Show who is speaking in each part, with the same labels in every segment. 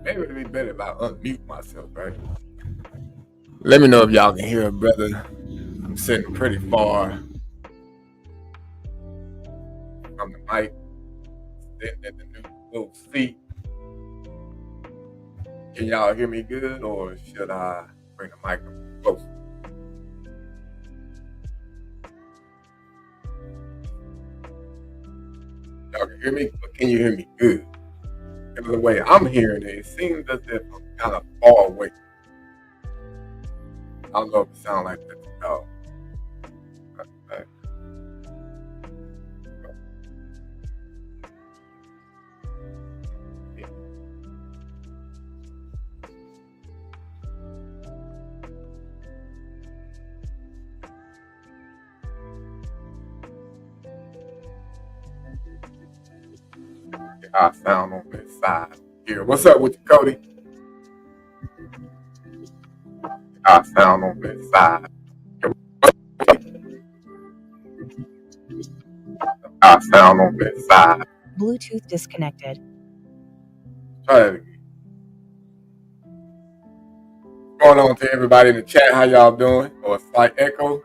Speaker 1: Maybe it'd be better if I unmute myself, right? Let me know if y'all can hear it, brother. I'm sitting pretty far from the mic, sitting in the new little seat. Can y'all hear me good, or should I bring the microphone closer? Y'all can hear me, but can you hear me good? Because the way I'm hearing it, it seems as if I'm kind of far away. I don't know if it sounds like that to y'all. Okay. I sound on this side here. What's up with you, Cody? I sound on this side. I sound on this side.
Speaker 2: Bluetooth disconnected.
Speaker 1: Try that again. What's going on to everybody in the chat? How y'all doing? Or a slight echo?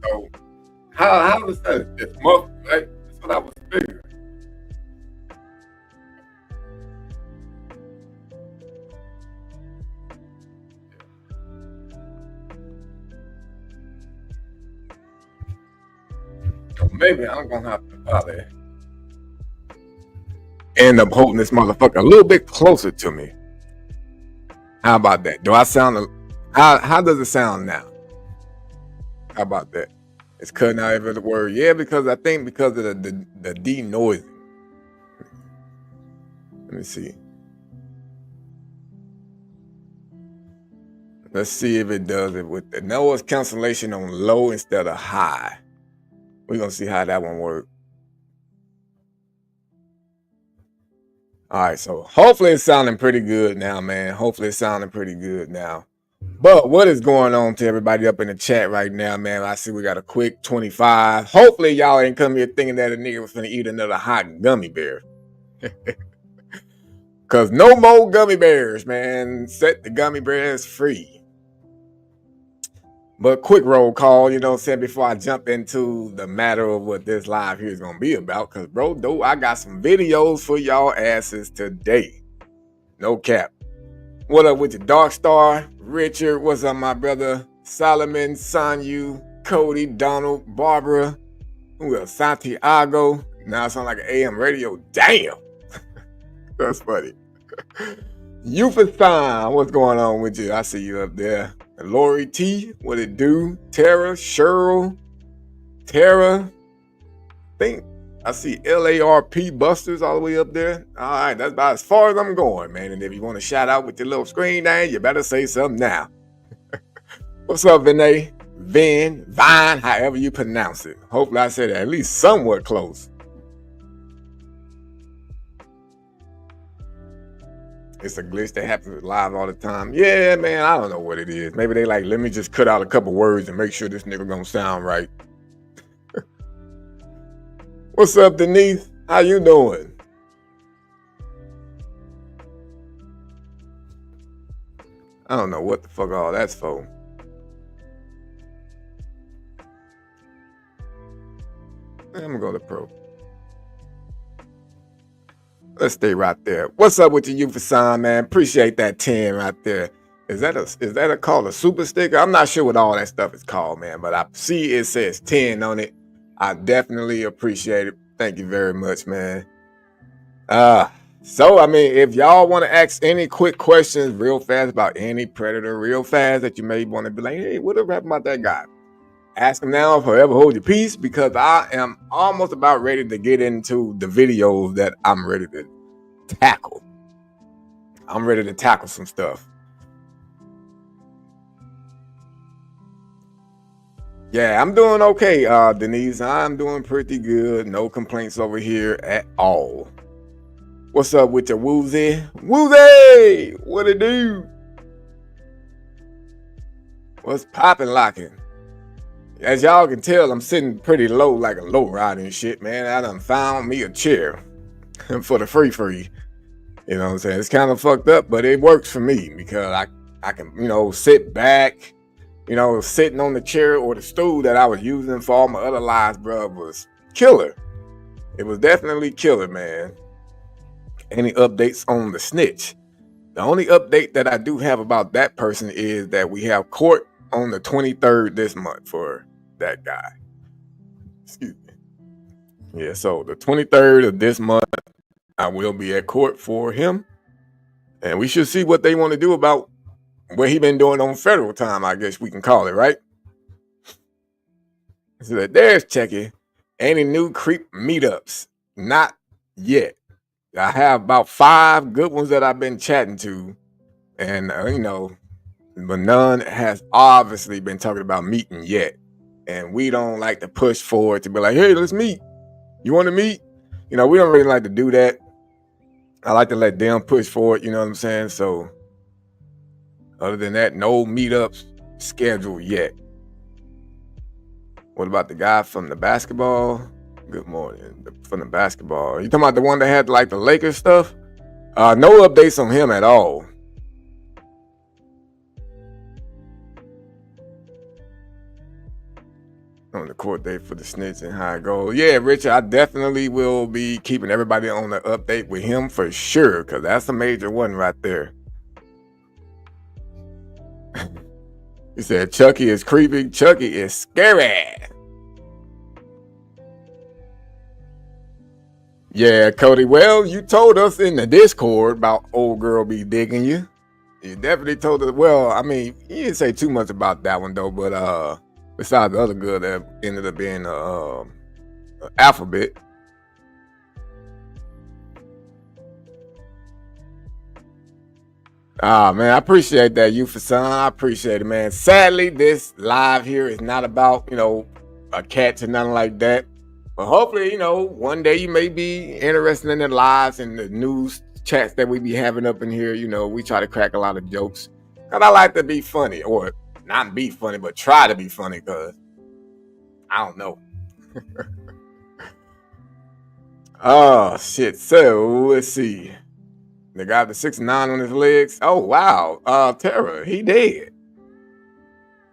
Speaker 1: So how does that? It's muffled, right? That's what I was figuring. So maybe I'm gonna have to probably end up holding this motherfucker a little bit closer to me. How about that? Do I sound? How does it sound now? How about that? It's cutting out every word. Yeah, because I think because of the denoising. Let me see. Let's see if it does it with the noise cancellation on low instead of high. We're gonna see how that one works. All right, so hopefully it's sounding pretty good now, man. Hopefully it's sounding pretty good now. But what is going on to everybody up in the chat right now, man? I see we got a quick 25. Hopefully y'all ain't come here thinking that a nigga was gonna eat another hot gummy bear. Cause no more gummy bears, man. Set the gummy bears free. But quick roll call, you know what I'm saying, before I jump into the matter of what this live here is going to be about. Because, bro, though, I got some videos for y'all asses today. No cap. What up with your Dark Star? Richard, what's up, my brother? Solomon, Sanyu, Cody, Donald, Barbara. Who else? Santiago. Now it sounds like an AM radio. Damn. That's funny. Euphathan, what's going on with you? I see you up there. Lori T, what it do? Tara, Cheryl, Tara. Think I see LARP Busters all the way up there. All right, that's about as far as I'm going, man. And if you want to shout out with your little screen name, you better say something now. What's up, Vinay? Vine, however you pronounce it. Hopefully I said it at least somewhat close. It's a glitch that happens live all the time. Yeah, man, I don't know what it is. Maybe they like, let me just cut out a couple words and make sure this nigga gonna sound right. What's up, Denise? How you doing? I don't know what the fuck all that's for. I'm gonna go to pro. Let's stay right there. What's up with you, Euphasan, man? Appreciate that 10 right there. Is that called a super sticker? I'm not sure what all that stuff is called, man, but I see it says 10 on it. I definitely appreciate it. Thank you very much, man. So I mean, if y'all want to ask any quick questions real fast about any predator real fast that you may want to be like, hey, what a rap about that guy? Ask him now, forever hold your peace, because I am almost about ready to get into the videos that I'm ready to tackle. I'm ready to tackle some stuff. Yeah, I'm doing okay, Denise. I'm doing pretty good. No complaints over here at all. What's up with your woozy? Woozy! What it do? What's poppin' locking? As y'all can tell, I'm sitting pretty low like a low rider and shit, man. I done found me a chair for the free. You know what I'm saying? It's kind of fucked up, but it works for me because I can, sit back, sitting on the chair or the stool that I was using for all my other lives, bro, was killer. It was definitely killer, man. Any updates on the snitch? The only update that I do have about that person is that we have court on the 23rd this month for that guy. Excuse me. Yeah, so the 23rd of this month, I will be at court for him. And we should see what they want to do about what he been doing on federal time, I guess we can call it, right? So there's Checky. Any new creep meetups? Not yet. I have about 5 good ones that I've been chatting to. And, but none has obviously been talking about meeting yet. And we don't like to push forward to be like, hey, let's meet. You want to meet? We don't really like to do that. I like to let them push forward, you know what I'm saying? So, other than that, no meetups scheduled yet. What about the guy from the basketball? Good morning. From the basketball. You talking about the one that had like the Lakers stuff? No updates on him at all. On the court date for the snitch and how it goes. Yeah, Richard, I definitely will be keeping everybody on the update with him for sure, because that's a major one right there. He said Chucky is creepy. Chucky is scary. Yeah, Cody. Well, you told us in the Discord about old girl be digging you. You definitely told us. Well, I mean, you didn't say too much about that one though, but besides the other girl that ended up being Alphabet. Man, I appreciate that, you for son. I appreciate it, man. Sadly, this live here is not about, a cat or nothing like that. But hopefully, one day you may be interested in the lives and the news chats that we be having up in here. We try to crack a lot of jokes. Because I like to be funny, or not be funny, but try to be funny, because I don't know. Oh, shit. So, let's see. The guy with the 6'9" on his legs. Oh, wow. Tara, he dead.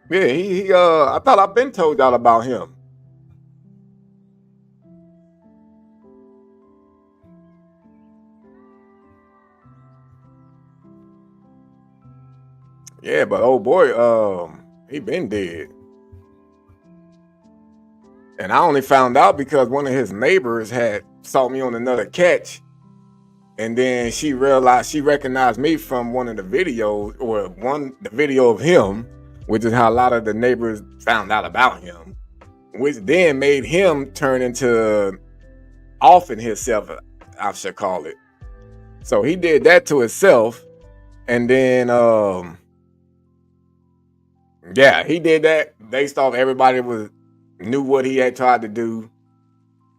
Speaker 1: Yeah, he I thought I've been told y'all about him. Yeah, but oh boy, he been dead. And I only found out because one of his neighbors had saw me on another catch. And then she recognized me from one of the videos, or the video of him, which is how a lot of the neighbors found out about him, which then made him turn into offing himself, I should call it. So he did that to himself. And then, yeah, he did that based off everybody knew what he had tried to do.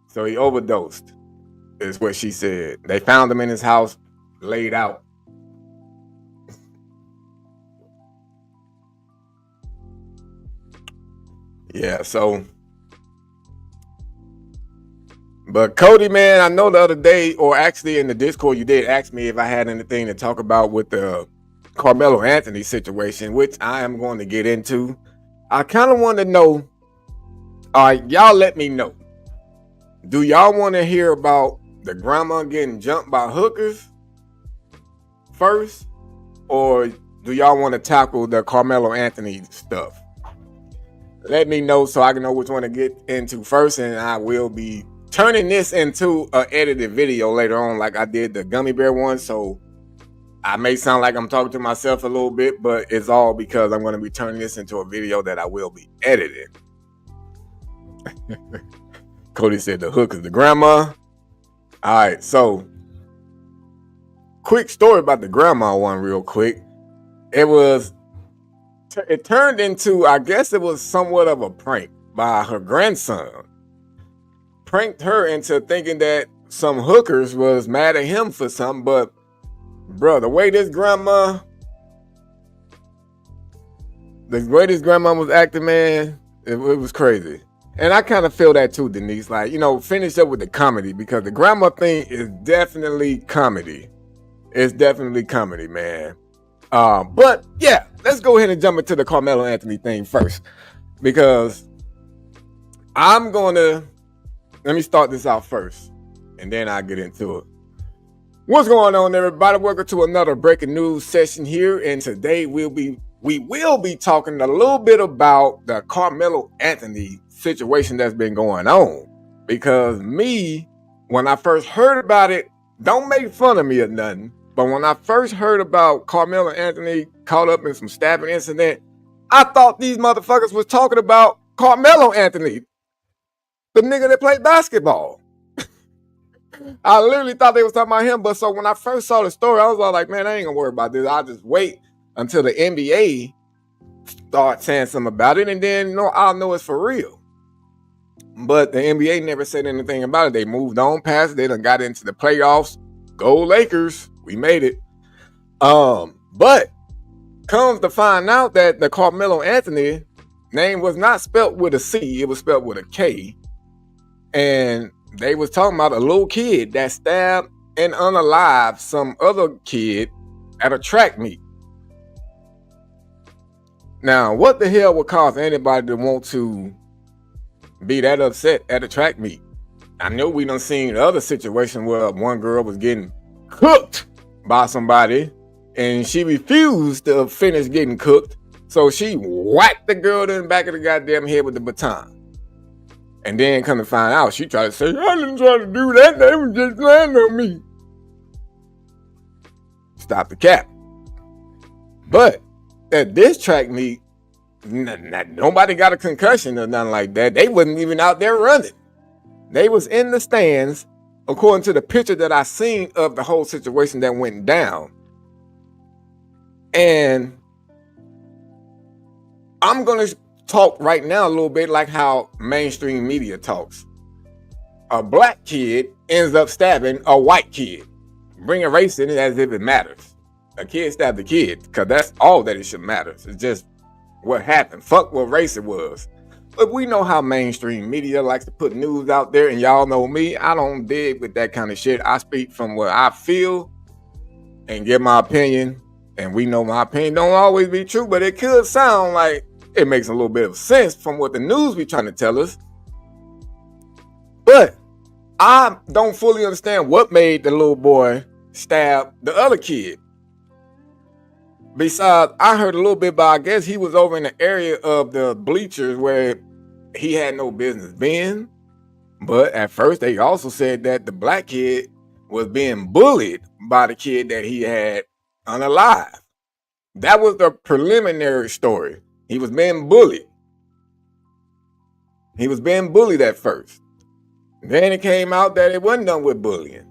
Speaker 1: So he overdosed, is what she said. They found him in his house, laid out. Yeah, so. But Cody, man, I know the other day, or actually in the Discord, you did ask me if I had anything to talk about with the Kamelo Anthony situation, which I am going to get into. I kind of want to know, all right, y'all let me know. Do y'all want to hear about the grandma getting jumped by hookers first? Or do y'all want to tackle the Kamelo Anthony stuff? Let me know so I can know which one to get into first, and I will be turning this into an edited video later on, like I did the gummy bear one. So I may sound like I'm talking to myself a little bit, but it's all because I'm going to be turning this into a video that I will be editing. Cody said the hook is the grandma. All right, so quick story about the grandma one real quick. It was it turned into, I guess it was somewhat of a prank by her grandson. Pranked her into thinking that some hookers was mad at him for something, but bro, the way this grandma was acting, man, it was crazy. And I kind of feel that too, Denise. Like, finish up with the comedy, because the grandma thing is definitely comedy. It's definitely comedy, man. But yeah, let's go ahead and jump into the Kamelo Anthony thing first, because let me start this out first, and then I'll get into it. What's going on, everybody? Welcome to another breaking news session here, and today we will be talking a little bit about the Kamelo Anthony situation that's been going on. Because when I first heard about it, don't make fun of me or nothing, but when I first heard about Kamelo Anthony caught up in some stabbing incident, I thought these motherfuckers was talking about Kamelo Anthony, the nigga that played basketball. I literally thought they was talking about him. But so when I first saw the story, I was all like, man, I ain't gonna worry about this. I'll just wait until the NBA start saying something about it, and then I'll know it's for real. But the NBA never said anything about it. They moved on past it. They done got into the playoffs. Go Lakers. We made it. But comes to find out that the Kamelo Anthony name was not spelt with a C. It was spelt with a K. And they was talking about a little kid that stabbed and unalived some other kid at a track meet. Now, what the hell would cause anybody to want to be that upset at a track meet? I know we done seen other situations where one girl was getting cooked by somebody and she refused to finish getting cooked, so she whacked the girl in the back of the goddamn head with the baton. And then come to find out, she tried to say, I didn't try to do that, they was just landing on me. Stop the cap. But at this track meet, nobody got a concussion or nothing like that. They wasn't even out there running. They was in the stands, according to the picture that I seen of the whole situation that went down. And I'm going to talk right now a little bit like how mainstream media talks. A black kid ends up stabbing a white kid, bringing race in it as if it matters. A kid stabbed a kid, because that's all that it should matter. It's just what happened. Fuck what race it was. But we know how mainstream media likes to put news out there, and y'all know me. I don't dig with that kind of shit. I speak from what I feel and give my opinion. And we know my opinion don't always be true, but it could sound like it makes a little bit of sense from what the news be trying to tell us. But I don't fully understand what made the little boy stab the other kid. Besides, I heard a little bit about, I guess he was over in the area of the bleachers where he had no business being. But at first, they also said that the black kid was being bullied by the kid that he had unalive. That was the preliminary story. He was being bullied. He was being bullied at first. Then it came out that it wasn't done with bullying.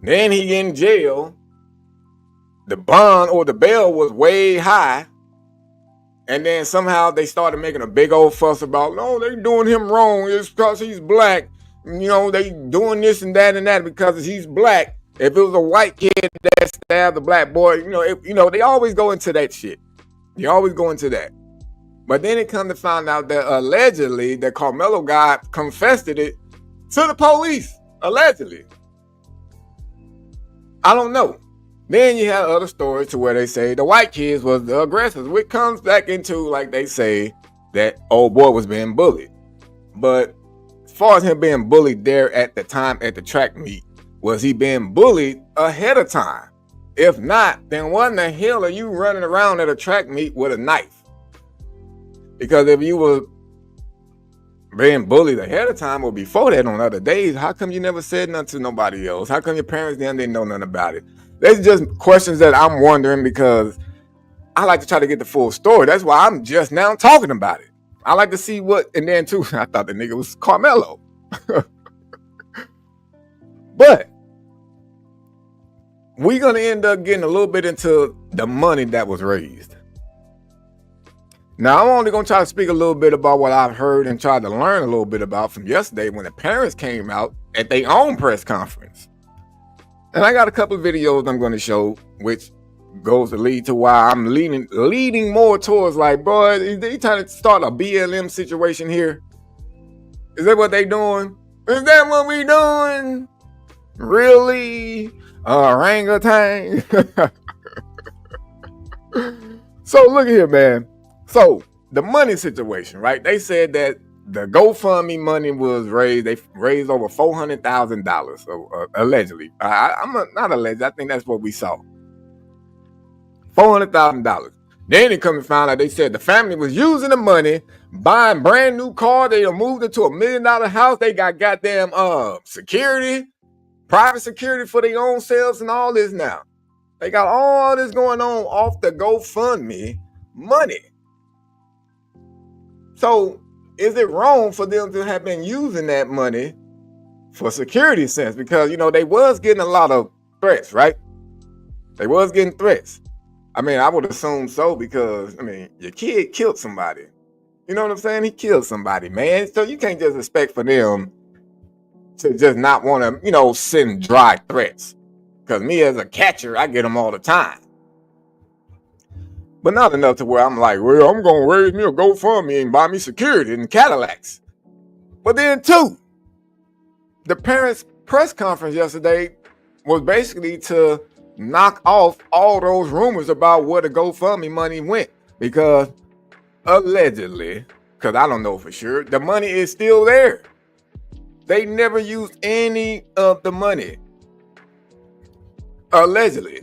Speaker 1: Then he in jail. The bond or the bail was way high. And then somehow they started making a big old fuss about, no, they doing him wrong. It's because he's black. They doing this and that because he's black. If it was a white kid that stabbed the black boy, they always go into that shit. They always go into that. But then it come to find out that allegedly the Kamelo guy confessed it to the police. Allegedly. I don't know. Then you have other stories to where they say the white kids was the aggressors, which comes back into, like they say, that old boy was being bullied. But as far as him being bullied there at the time at the track meet, was he being bullied ahead of time? If not, then what in the hell are you running around at a track meet with a knife? Because if you were being bullied ahead of time or before that on other days, how come you never said nothing to nobody else? How come your parents didn't know nothing about it? There's just questions that I'm wondering, because I like to try to get the full story. That's why I'm just now talking about it. I like to see what, and then too, I thought the nigga was Kamelo. But we're going to end up getting a little bit into the money that was raised. Now, I'm only going to try to speak a little bit about what I've heard and try to learn a little bit about from yesterday when the parents came out at their own press conference. And I got a couple of videos I'm going to show, which goes to lead to why I'm leading more towards like, bro, is they trying to start a BLM situation here? Is that what they doing? Is that what we doing? Really? Orangutan? So look here, man. So the money situation, right? They said that the GoFundMe money was raised. They raised over $400,000, allegedly. I'm not alleged. I think that's what we saw. $400,000. Then it come and found out they said the family was using the money, buying brand new car. They moved into a $1 million house. They got goddamn security, private security for their own selves and all this now. They got all this going on off the GoFundMe money. So is it wrong for them to have been using that money for security sense? Because, you know, they was getting a lot of threats, right? They was getting threats. I mean, I would assume so because, I mean, your kid killed somebody. You know what I'm saying? He killed somebody, man. So you can't just expect for them to just not want to, you know, send dry threats. Because me as a catcher, I get them all the time. But not enough to where I'm like, well, I'm going to raise me a GoFundMe and buy me security and Cadillacs. But then, too, the parents' press conference yesterday was basically to knock off all those rumors about where the GoFundMe money went. Because allegedly, because I don't know for sure, the money is still there. They never used any of the money. Allegedly.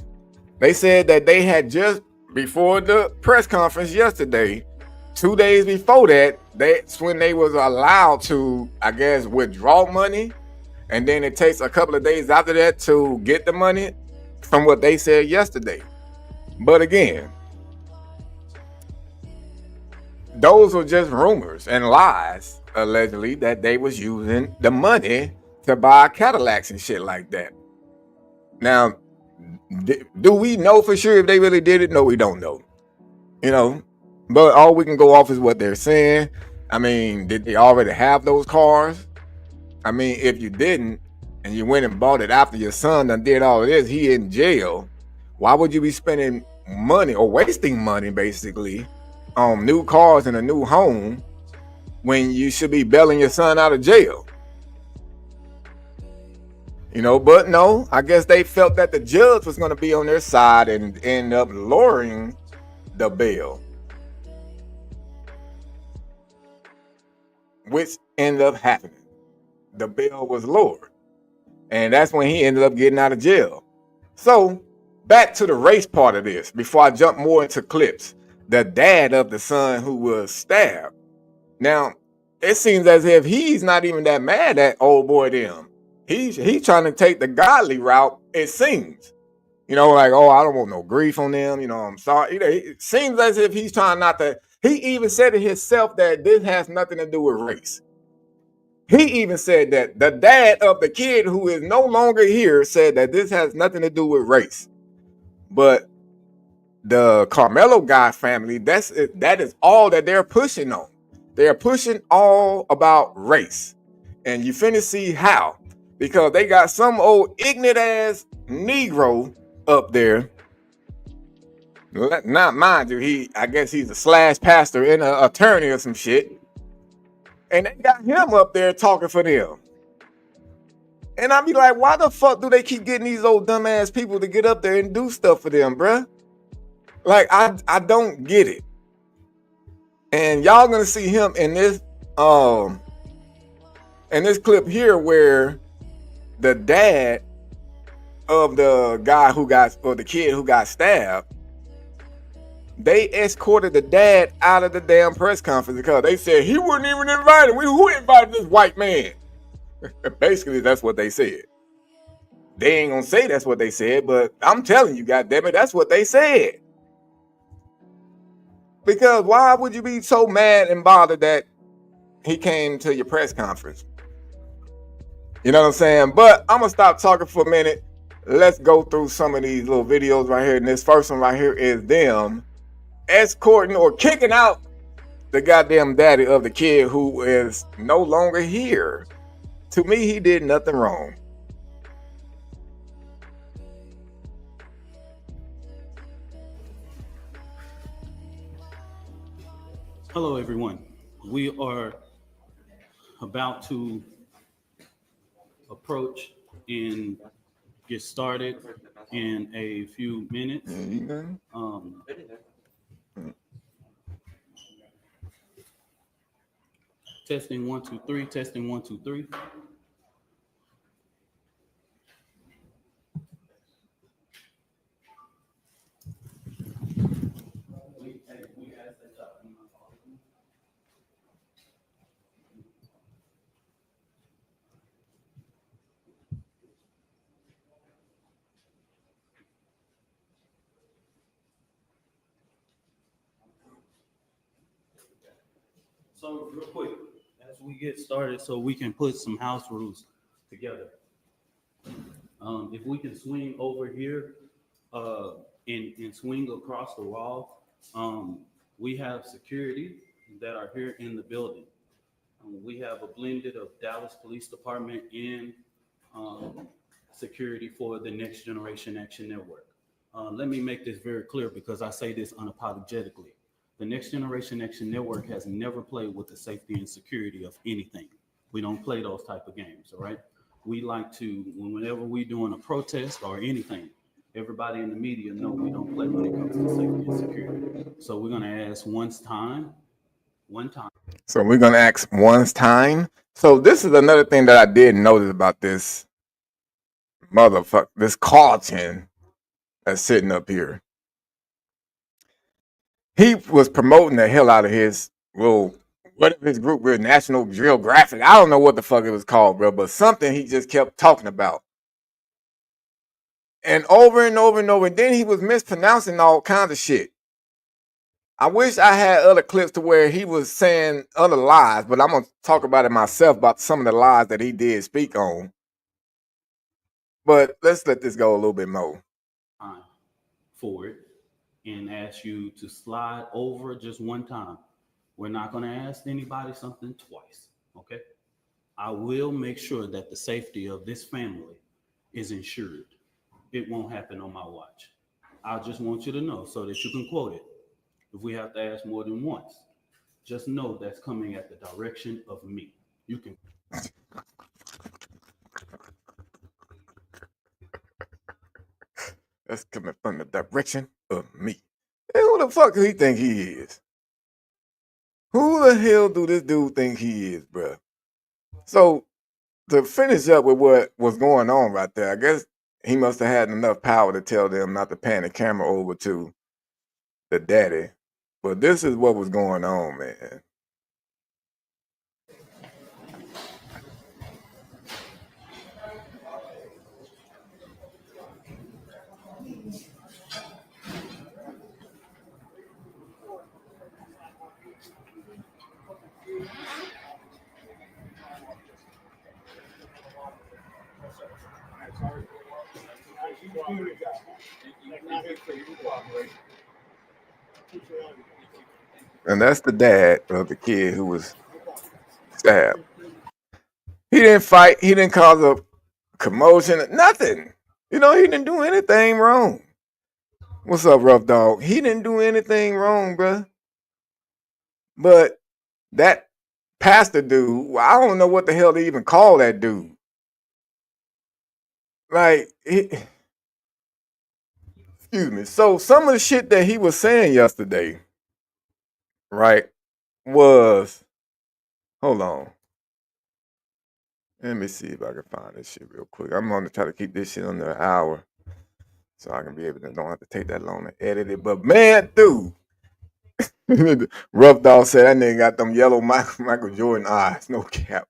Speaker 1: They said that they had just before the press conference yesterday, 2 days before that, that's when they was allowed to, I guess, withdraw money. And then it takes a couple of days after that to get the money from what they said yesterday. But again, those were just rumors and lies, allegedly, that they was using the money to buy Cadillacs and shit like that. Now, do we know for sure if they really did it? No, we don't know. You know, but all we can go off is what they're saying. I mean, did they already have those cars? I mean, if you didn't, and you went and bought it after your son done did all of this, he in jail, why would you be spending money or wasting money, basically, on new cars and a new home when you should be bailing your son out of jail? You know, but no, I guess they felt that the judge was going to be on their side and end up lowering the bail, which ended up happening. The bail was lowered, and that's when he ended up getting out of jail. So back to the race part of this before I jump more into clips. The dad of the son who was stabbed. Now, it seems as if he's not even that mad at old boy them. He's trying to take the godly route, it seems. You know, like, oh, I don't want no grief on them. You know, I'm sorry. It seems as if he's trying not to. He even said it himself that this has nothing to do with race. He even said that the dad of the kid who is no longer here said that this has nothing to do with race. But the Kamelo guy family, that is all that they're pushing on. They're pushing all about race. And you finna see how. Because they got some old ignorant ass Negro up there. Not mind you, I guess he's a slash pastor and an attorney or some shit. And they got him up there talking for them. And I be like, why the fuck do they keep getting these old dumbass people to get up there and do stuff for them, bruh? Like, I don't get it. And y'all gonna see him in this clip here where the dad of the guy the kid who got stabbed, they escorted the dad out of the damn press conference because they said he wasn't even invited. Who invited this white man? Basically, that's what they said. They ain't gonna say that's what they said, but I'm telling you, goddammit, that's what they said. Because why would you be so mad and bothered that he came to your press conference? You know what I'm saying? But I'm going to stop talking for a minute. Let's go through some of these little videos right here. And this first one right here is them escorting or kicking out the goddamn daddy of the kid who is no longer here. To me, he did nothing wrong.
Speaker 3: Hello, everyone. We are about to approach and get started in a few minutes. Testing 1 2 3. Testing 1 2 3. So, real quick, as we get started, so we can put some house rules together. If we can swing over here and swing across the wall, we have security that are here in the building. We have a blended of Dallas Police Department and security for the Next Generation Action Network. Let me make this very clear because I say this unapologetically. The Next Generation Action Network has never played with the safety and security of anything. We don't play those type of games, all right? We like to, whenever we're doing a protest or anything, everybody in the media know we don't play when it comes to safety and security. So we're gonna ask one time.
Speaker 1: So we're gonna ask one time. So this is another thing that I did notice about this motherfucker, this Carlton that's sitting up here. He was promoting the hell out of his whatever his group was, National Geographic. I don't know what the fuck it was called, bro, but something he just kept talking about. And over and over and over. And then he was mispronouncing all kinds of shit. I wish I had other clips to where he was saying other lies, but I'm going to talk about it myself, about some of the lies that he did speak on. But let's let this go a little bit more.
Speaker 3: Forward and ask you to slide over just one time. We're not going to ask anybody something twice, okay? I will make sure that the safety of this family is ensured. It won't happen on my watch. I just want you to know so that you can quote it. If we have to ask more than once, just know that's coming at the direction of me. You can.
Speaker 1: That's coming from the direction of me. Hey, who the fuck do he think he is? Who the hell do this dude think he is, bruh? So, to finish up with what was going on right there, I guess he must have had enough power to tell them not to pan the camera over to the daddy. But this is what was going on, man. And that's the dad of the kid who was stabbed. He didn't fight. He didn't cause a commotion. Nothing. You know, he didn't do anything wrong. What's up, rough dog? He didn't do anything wrong, bruh. But that pastor dude, well, I don't know what the hell they even call that dude. Like, excuse me. So some of the shit that he was saying yesterday, right, was, hold on. Let me see if I can find this shit real quick. I'm going to try to keep this shit under an hour so I can be able to, don't have to take that long to edit it. But man, dude, rough dog said that nigga got them yellow Michael Jordan eyes. No cap.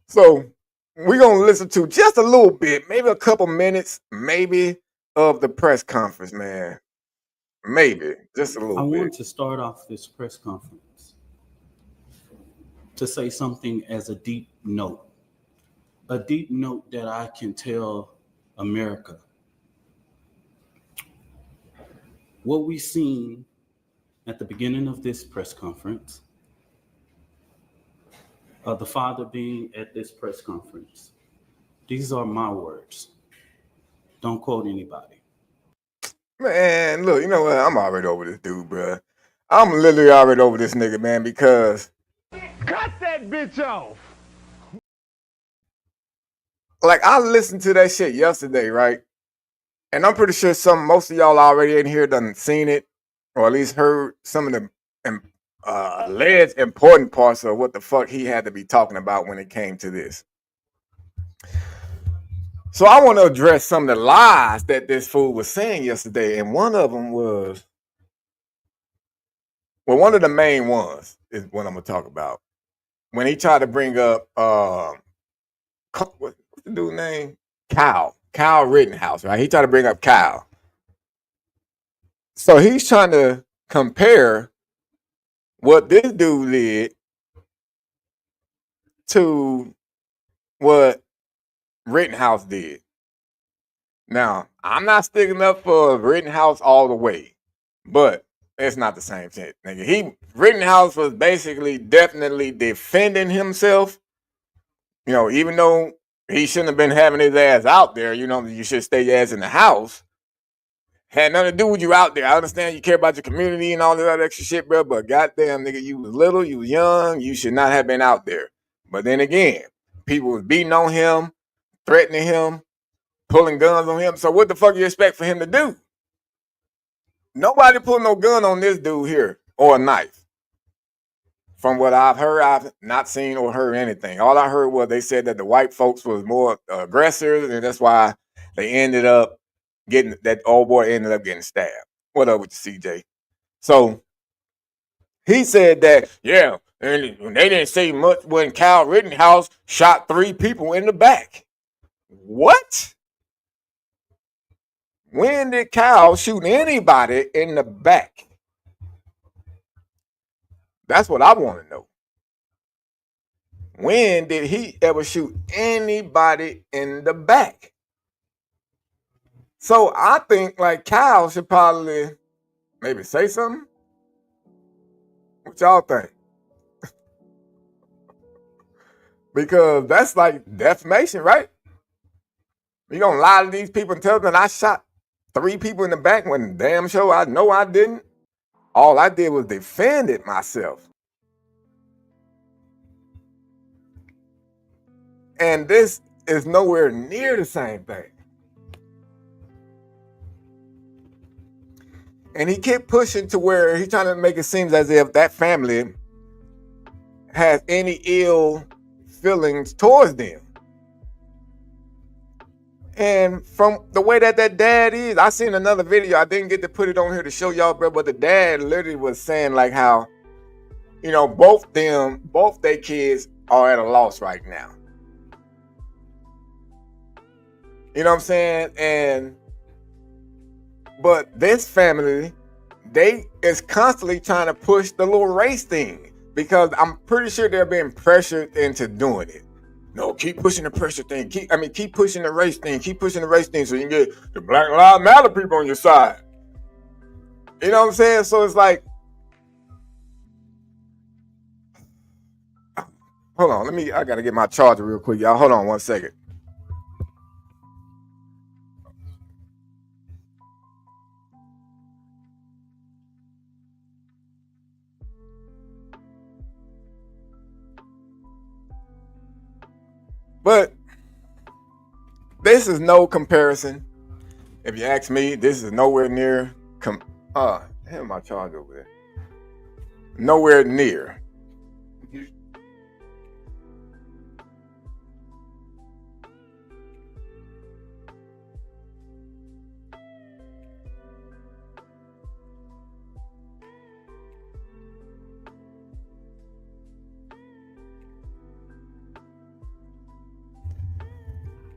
Speaker 1: So we're going to listen to just a little bit, maybe a couple minutes, maybe, of the press conference, man. Maybe, just a little bit.
Speaker 3: I want to start off this press conference to say something as a deep note that I can tell America. What we've seen At the beginning of this press conference, the father being at this press conference, these are my words. Don't quote anybody.
Speaker 1: Man, look, you know what? I'm already over this dude, bro. I'm literally already over this nigga, man, because
Speaker 4: Cut that bitch off.
Speaker 1: like I listened to that shit yesterday, right? And I'm pretty sure most of y'all already in here done seen it, or at least heard some of the alleged important parts of what the fuck he had to be talking about when it came to this. So I want to address some of the lies that this fool was saying yesterday, and one of them was, well, one of the main ones is what I'm gonna talk about. When he tried to bring up what's the dude's name? Kyle Rittenhouse, right? He tried to bring up Kyle. So he's trying to compare what this dude did to what Rittenhouse did. Now, I'm not sticking up for Rittenhouse all the way, but it's not the same shit, nigga. Rittenhouse was basically definitely defending himself. You know, even though he shouldn't have been having his ass out there, you know, you should stay your ass in the house. Had nothing to do with you out there. I understand you care about your community and all that extra shit, bro, but goddamn, nigga, you was little, you was young, you should not have been out there. But then again, people was beating on him, threatening him, pulling guns on him. So what the fuck you expect for him to do? Nobody pulling no gun on this dude here or a knife. From what I've heard, I've not seen or heard anything. All I heard was they said that the white folks was more aggressors, and that's why they ended up that old boy ended up getting stabbed. What up with the CJ? So he said that, yeah, and they didn't say much when Kyle Rittenhouse shot 3 people in the back. What? When did Kyle shoot anybody in the back? That's what I want to know. When did he ever shoot anybody in the back? So I think like Kyle should probably maybe say something. What y'all think? Because that's like defamation, right? You gonna lie to these people and tell them I shot 3 people in the back when damn sure I know I didn't? All I did was defend it myself. And this is nowhere near the same thing. And he kept pushing to where he's trying to make it seem as if that family has any ill feelings towards them. And from the way that dad is, I seen another video. I didn't get to put it on here to show y'all, bro, but the dad literally was saying like how, you know, both their kids are at a loss right now. You know what I'm saying? But this family, they is constantly trying to push the little race thing because I'm pretty sure they're being pressured into doing it. No, keep pushing the pressure thing. Keep pushing the race thing. Keep pushing the race thing so you can get the Black Lives Matter people on your side. You know what I'm saying? So it's like, hold on, I gotta get my charger real quick, y'all. Hold on 1 second. But this is no comparison. If you ask me, this is nowhere near. I have my charger over there. Nowhere near.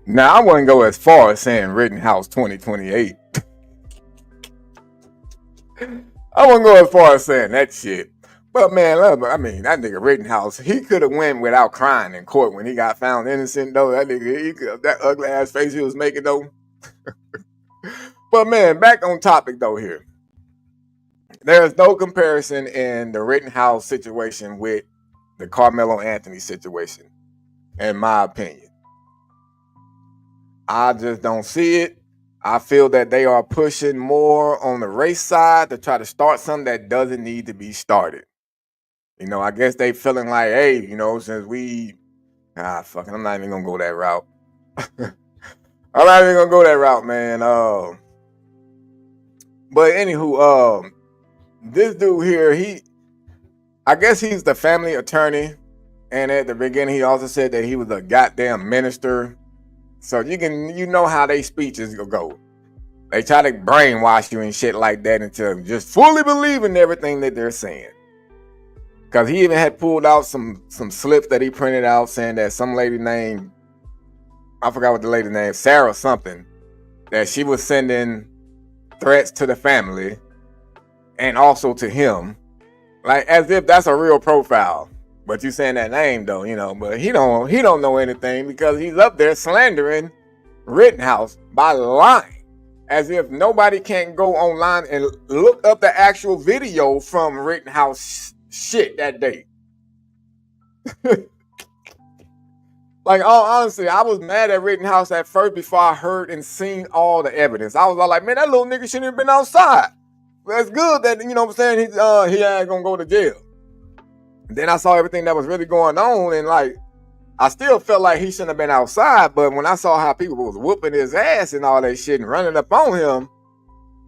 Speaker 1: Now, I wouldn't go as far as saying Rittenhouse 2028. I wouldn't go as far as saying that shit. But man, I mean, that nigga Rittenhouse, he could have went without crying in court when he got found innocent, though. That nigga, that ugly ass face he was making, though. But man, back on topic, though, here. there's no comparison in the Rittenhouse situation with the Kamelo Anthony situation, in my opinion. I just don't see it. I feel that they are pushing more on the race side to try to start something that doesn't need to be started. You know, I guess they feeling like, hey, you know, since we, fucking, I'm not even gonna go that route. I'm not even gonna go that route, man. But anywho, this dude here, I guess he's the family attorney, and at the beginning he also said that he was a goddamn minister. So you know how they speeches go. They try to brainwash you and shit like that into just fully believing everything that they're saying. Because he even had pulled out some slips that he printed out saying that some lady named, I forgot what the lady named, Sarah something, that she was sending threats to the family and also to him, like as if that's a real profile. But you saying that name though, you know, but he don't know anything because he's up there slandering Rittenhouse by lying, as if nobody can go online and look up the actual video from Rittenhouse shit that day. Like, honestly, I was mad at Rittenhouse at first before I heard and seen all the evidence. I was all like, man, that little nigga shouldn't have been outside. That's good that, you know what I'm saying, he ain't gonna go to jail. And then I saw everything that was really going on, and like, I still felt like he shouldn't have been outside, but when I saw how people was whooping his ass and all that shit and running up on him,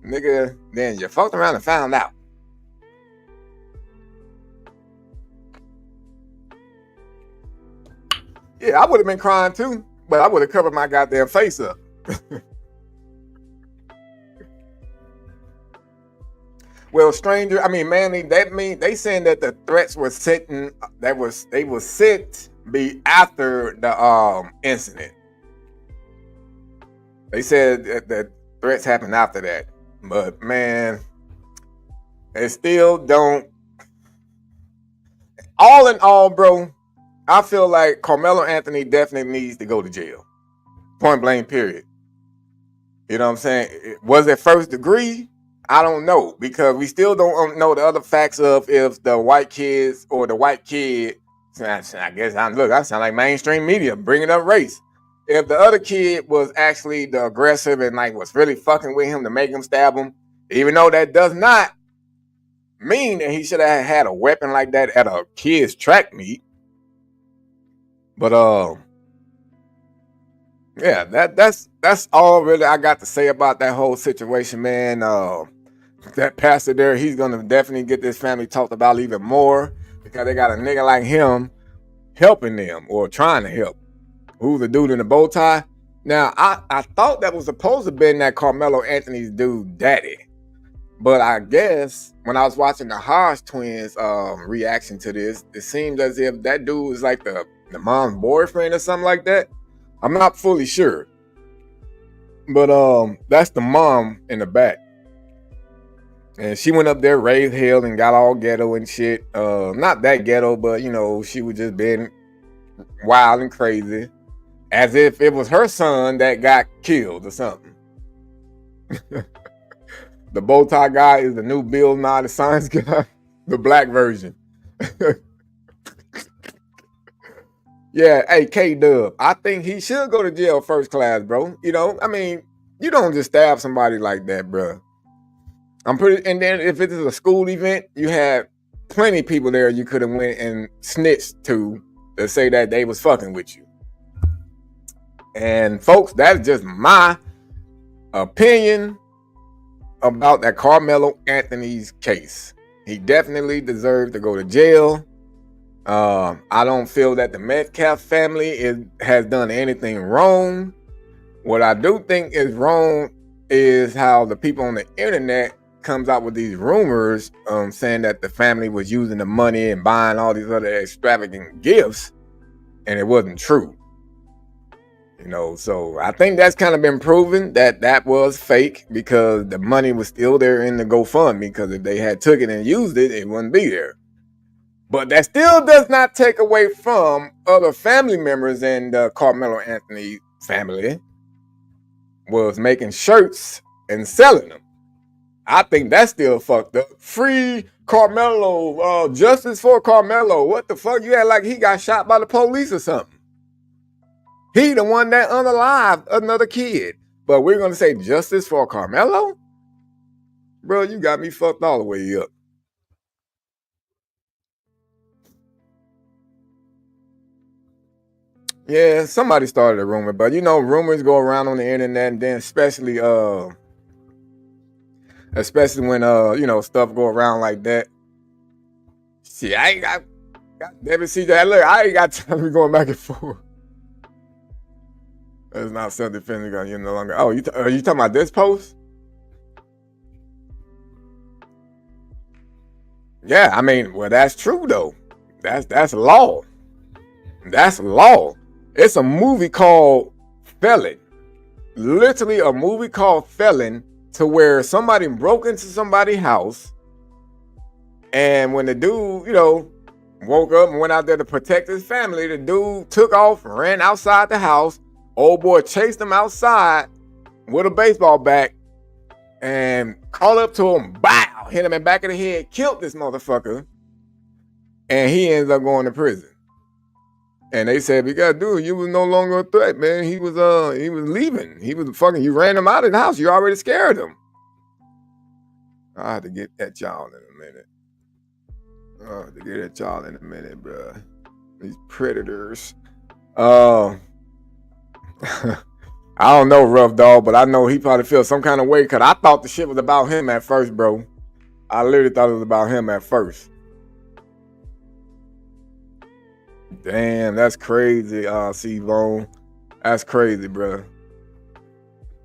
Speaker 1: nigga, then you fucked around and found out. Yeah, I would have been crying too, but I would have covered my goddamn face up. Well, stranger, I mean, Manly, that mean they saying that the threats were sent, they was sent be after the incident. They said that threats happened after that, but man, they still don't. All in all, bro, I feel like Kamelo Anthony definitely needs to go to jail. Point blank, period. You know what I'm saying? Was it first degree? I don't know, because we still don't know the other facts of if the white kids or the white kid, I guess, I sound like mainstream media bringing up race. If the other kid was actually the aggressive and like was really fucking with him to make him stab him, even though that does not mean that he should have had a weapon like that at a kid's track meet. But yeah, that's all really I got to say about that whole situation, man. That pastor there, he's gonna definitely get this family talked about even more, because they got a nigga like him helping them or trying to help. Who's the dude in the bow tie? Now, I thought that was supposed to be that Kamelo Anthony's dude daddy. But I guess when I was watching the Hodge twins reaction to this, it seems as if that dude is like the mom's boyfriend or something like that. I'm not fully sure. But that's the mom in the back. And she went up there, raised hell, and got all ghetto and shit. Not that ghetto, but, you know, she was just being wild and crazy. As if it was her son that got killed or something. The bow tie guy is the new Bill Nye the Science Guy. The black version. Yeah, hey, K-Dub, I think he should go to jail first class, bro. You know, I mean, you don't just stab somebody like that, bro. And then if it is a school event, you had plenty of people there you could have went and snitched to say that they was fucking with you. And folks, that's just my opinion about that Kamelo Anthony's case. He definitely deserves to go to jail. I don't feel that the Metcalf family has done anything wrong. What I do think is wrong is how the people on the internet comes out with these rumors saying that the family was using the money and buying all these other extravagant gifts, and it wasn't true. You know, so I think that's kind of been proven that was fake, because the money was still there in the GoFundMe, because if they had took it and used it, it wouldn't be there. But that still does not take away from other family members in the Kamelo Anthony family was making shirts and selling them. I think that's still fucked up. Free Carmelo, justice for Carmelo. What the fuck? You act like he got shot by the police or something. He the one that unalived another kid. But we're gonna say justice for Carmelo? Bro, you got me fucked all the way up. Yeah, somebody started a rumor, but you know, rumors go around on the internet, and then especially when you know, stuff go around like that. See, I ain't got David CJ. Look, I ain't got time to be going back and forth. That's not self-defense. You're no longer. Oh, are you talking about this post? Yeah, I mean, well, that's true though. That's law. That's law. It's a movie called Felon. Literally a movie called Felon, to where somebody broke into somebody's house, and when the dude, you know, woke up and went out there to protect his family, the dude took off, ran outside the house. Old boy chased him outside with a baseball bat and called up to him, bow, hit him in the back of the head, killed this motherfucker, and he ends up going to prison. And they said, because dude, you was no longer a threat, man. He was leaving. He was fucking, you ran him out of the house. You already scared him. I have to get at y'all in a minute. Bro. These predators. I don't know, Rough Dog, but I know he probably feels some kind of way, because I thought the shit was about him at first, bro. I literally thought it was about him at first. Damn, that's crazy, C-Bone. That's crazy, bro.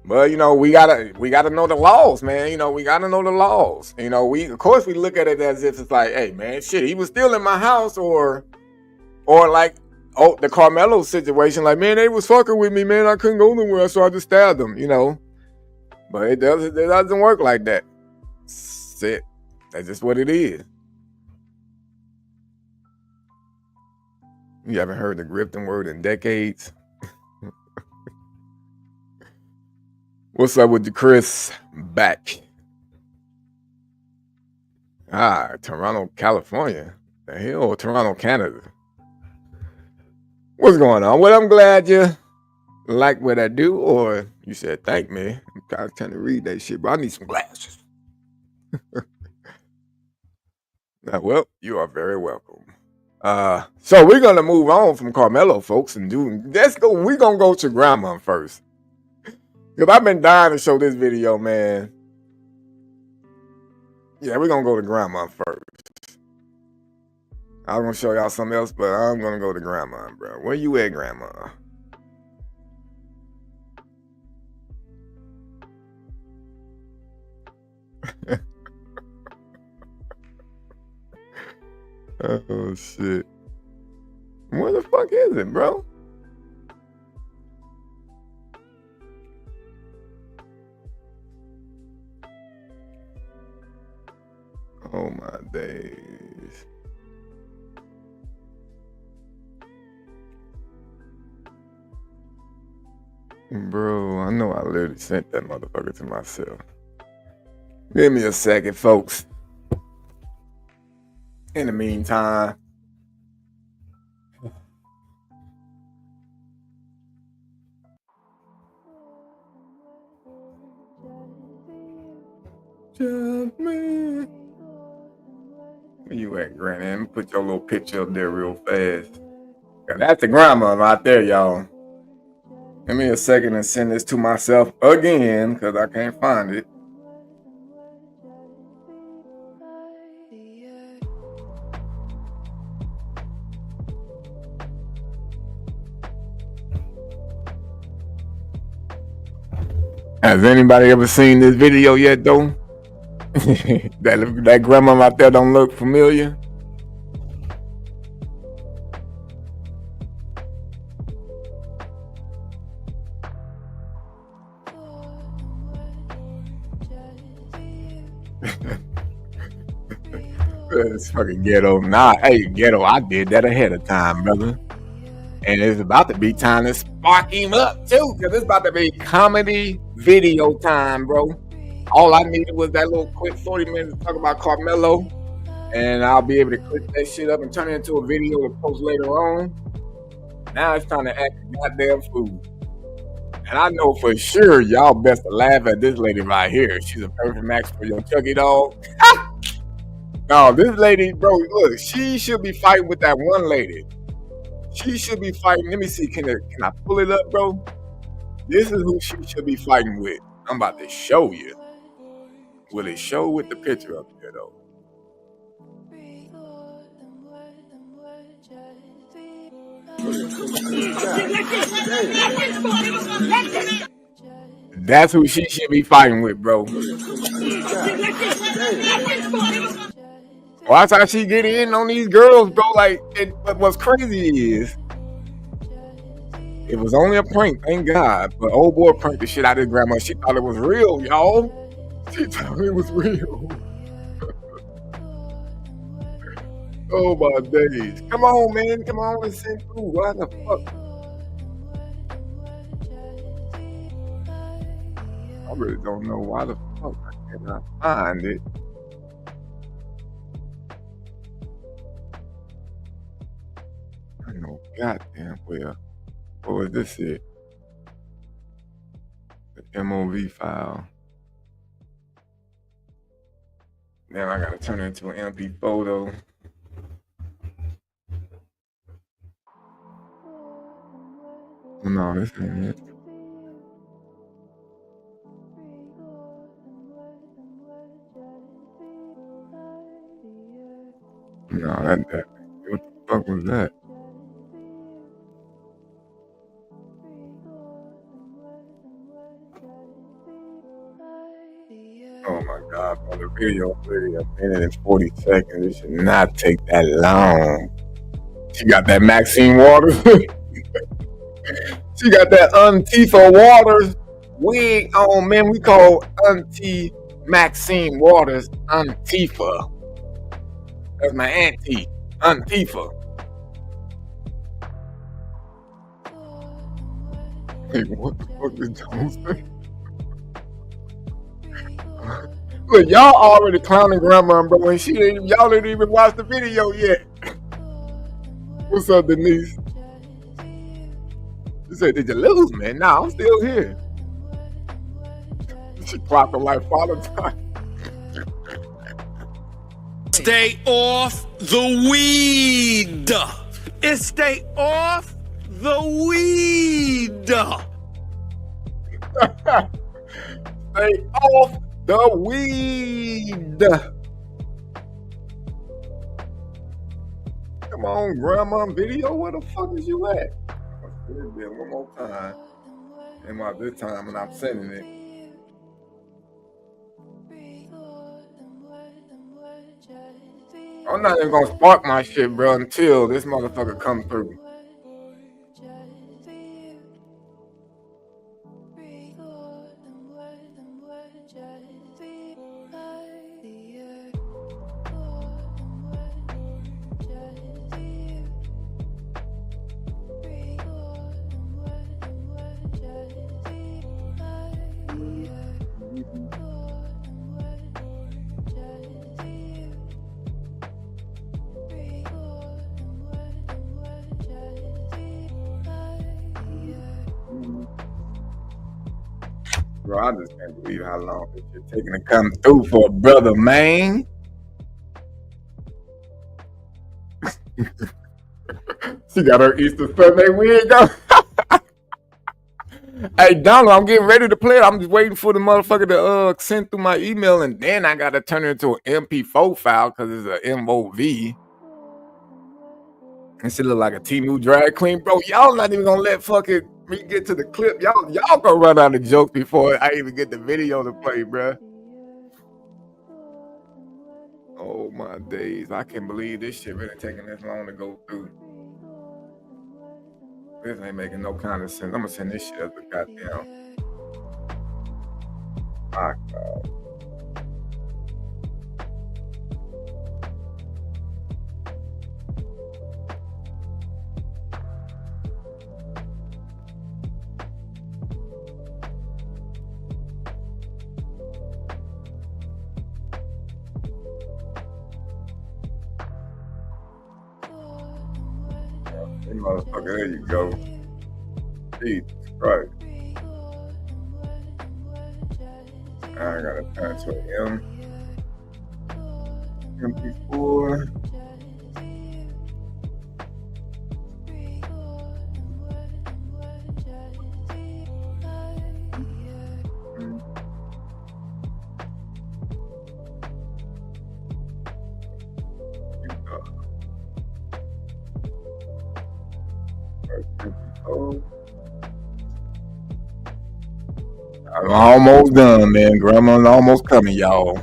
Speaker 1: But you know, we gotta know the laws, man. You know, we gotta know the laws. You know, of course we look at it as if it's like, hey man, shit, he was still in my house, or like, oh, the Carmelo situation, like, man, they was fucking with me, man. I couldn't go nowhere, so I just stabbed them, you know. But it doesn't work like that. Shit. That's just what it is. You haven't heard the Grifton word in decades. What's up with the Chris back? Toronto, California. The hell, or Toronto, Canada. What's going on? Well, I'm glad you like what I do, or you said thank me. I'm kind of trying to read that shit, but I need some glasses. Well, you are very welcome. So we're gonna move on from Carmelo, folks, and we're gonna go to Grandma first. Because I've been dying to show this video, man. Yeah, we're gonna go to Grandma first. I was gonna show y'all something else, but I'm gonna go to Grandma, bro. Where you at, Grandma? Oh shit. Where the fuck is it, bro? Oh my days. Bro, I know I literally sent that motherfucker to myself. Give me a second, folks. In the meantime, just me. Where you at, Granny? Let me put your little picture up there real fast. That's the grandma right there, y'all. Give me a second and send this to myself again, because I can't find it. Has anybody ever seen this video yet, though? that grandma out there don't look familiar? It's fucking ghetto. Nah, hey, ghetto, I did that ahead of time, brother. And it's about to be time to spark him up, too, because it's about to be comedy video time, bro. All I needed was that little quick 40 minutes to talk about Carmelo, and I'll be able to clip that shit up and turn it into a video to post later on. Now it's time to act a goddamn fool. And I know for sure y'all best to laugh at this lady right here. She's a perfect match for your Chucky dog. No, this lady, bro, look, she should be fighting with that one lady. She should be fighting. Let me see, can I pull it up, bro? This is who she should be fighting with. I'm about to show you. Will it show with the picture up there, though? That's who she should be fighting with, bro. Watch how she get in on these girls, bro. Like, but what's crazy is, it was only a prank, thank God. But old boy pranked the shit out of his grandma. She thought it was real, y'all. She thought it was real. Oh my days. Come on, man. Come on and send through. Why the fuck? I really don't know why the fuck I cannot find it. I know goddamn well. What was this it? The MOV file. Now I gotta turn it into an MP photo. No, this ain't it. No, that. What the fuck was that? Oh my God, bro, the video is 1 minute and 40 seconds. It should not take that long. She got that Maxine Waters. She got that Antifa Waters wig on, man. We call Auntie Maxine Waters Antifa. That's my auntie, Antifa. Hey, what the fuck is Jones saying? Look, y'all already clowning grandma, bro, and y'all didn't even watch the video yet. What's up, Denise? She said, did you lose, man? Nah, I'm still here. She clocked him like Father Time.
Speaker 5: Stay off the weed. It's stay off the weed.
Speaker 1: Stay off the weed. Come on, grandma video. Where the fuck is you at? I'll say it again one more time. And by this time, when I'm sending it. I'm not even gonna spark my shit, bro, until this motherfucker come through. Bro, I just can't believe how long this shit taking to come through for a brother, man. She got her Easter Sunday wig on. Hey, Donald, I'm getting ready to play it. I'm just waiting for the motherfucker to send through my email, and then I gotta turn it into an MP4 file because it's an MOV. And she look like a Temu drag queen, bro. Y'all not even gonna let fucking me get to the clip. Y'all gonna run out of jokes before I even get the video to play, bro. Oh my days! I can't believe this shit really taking this long to go through. This ain't making no kind of sense. I'm gonna send this shit as a goddamn. My God. Motherfucker, there you go. Jesus Christ. I gotta turn to M. MP4. I'm almost done, man. Grandma's almost coming, y'all.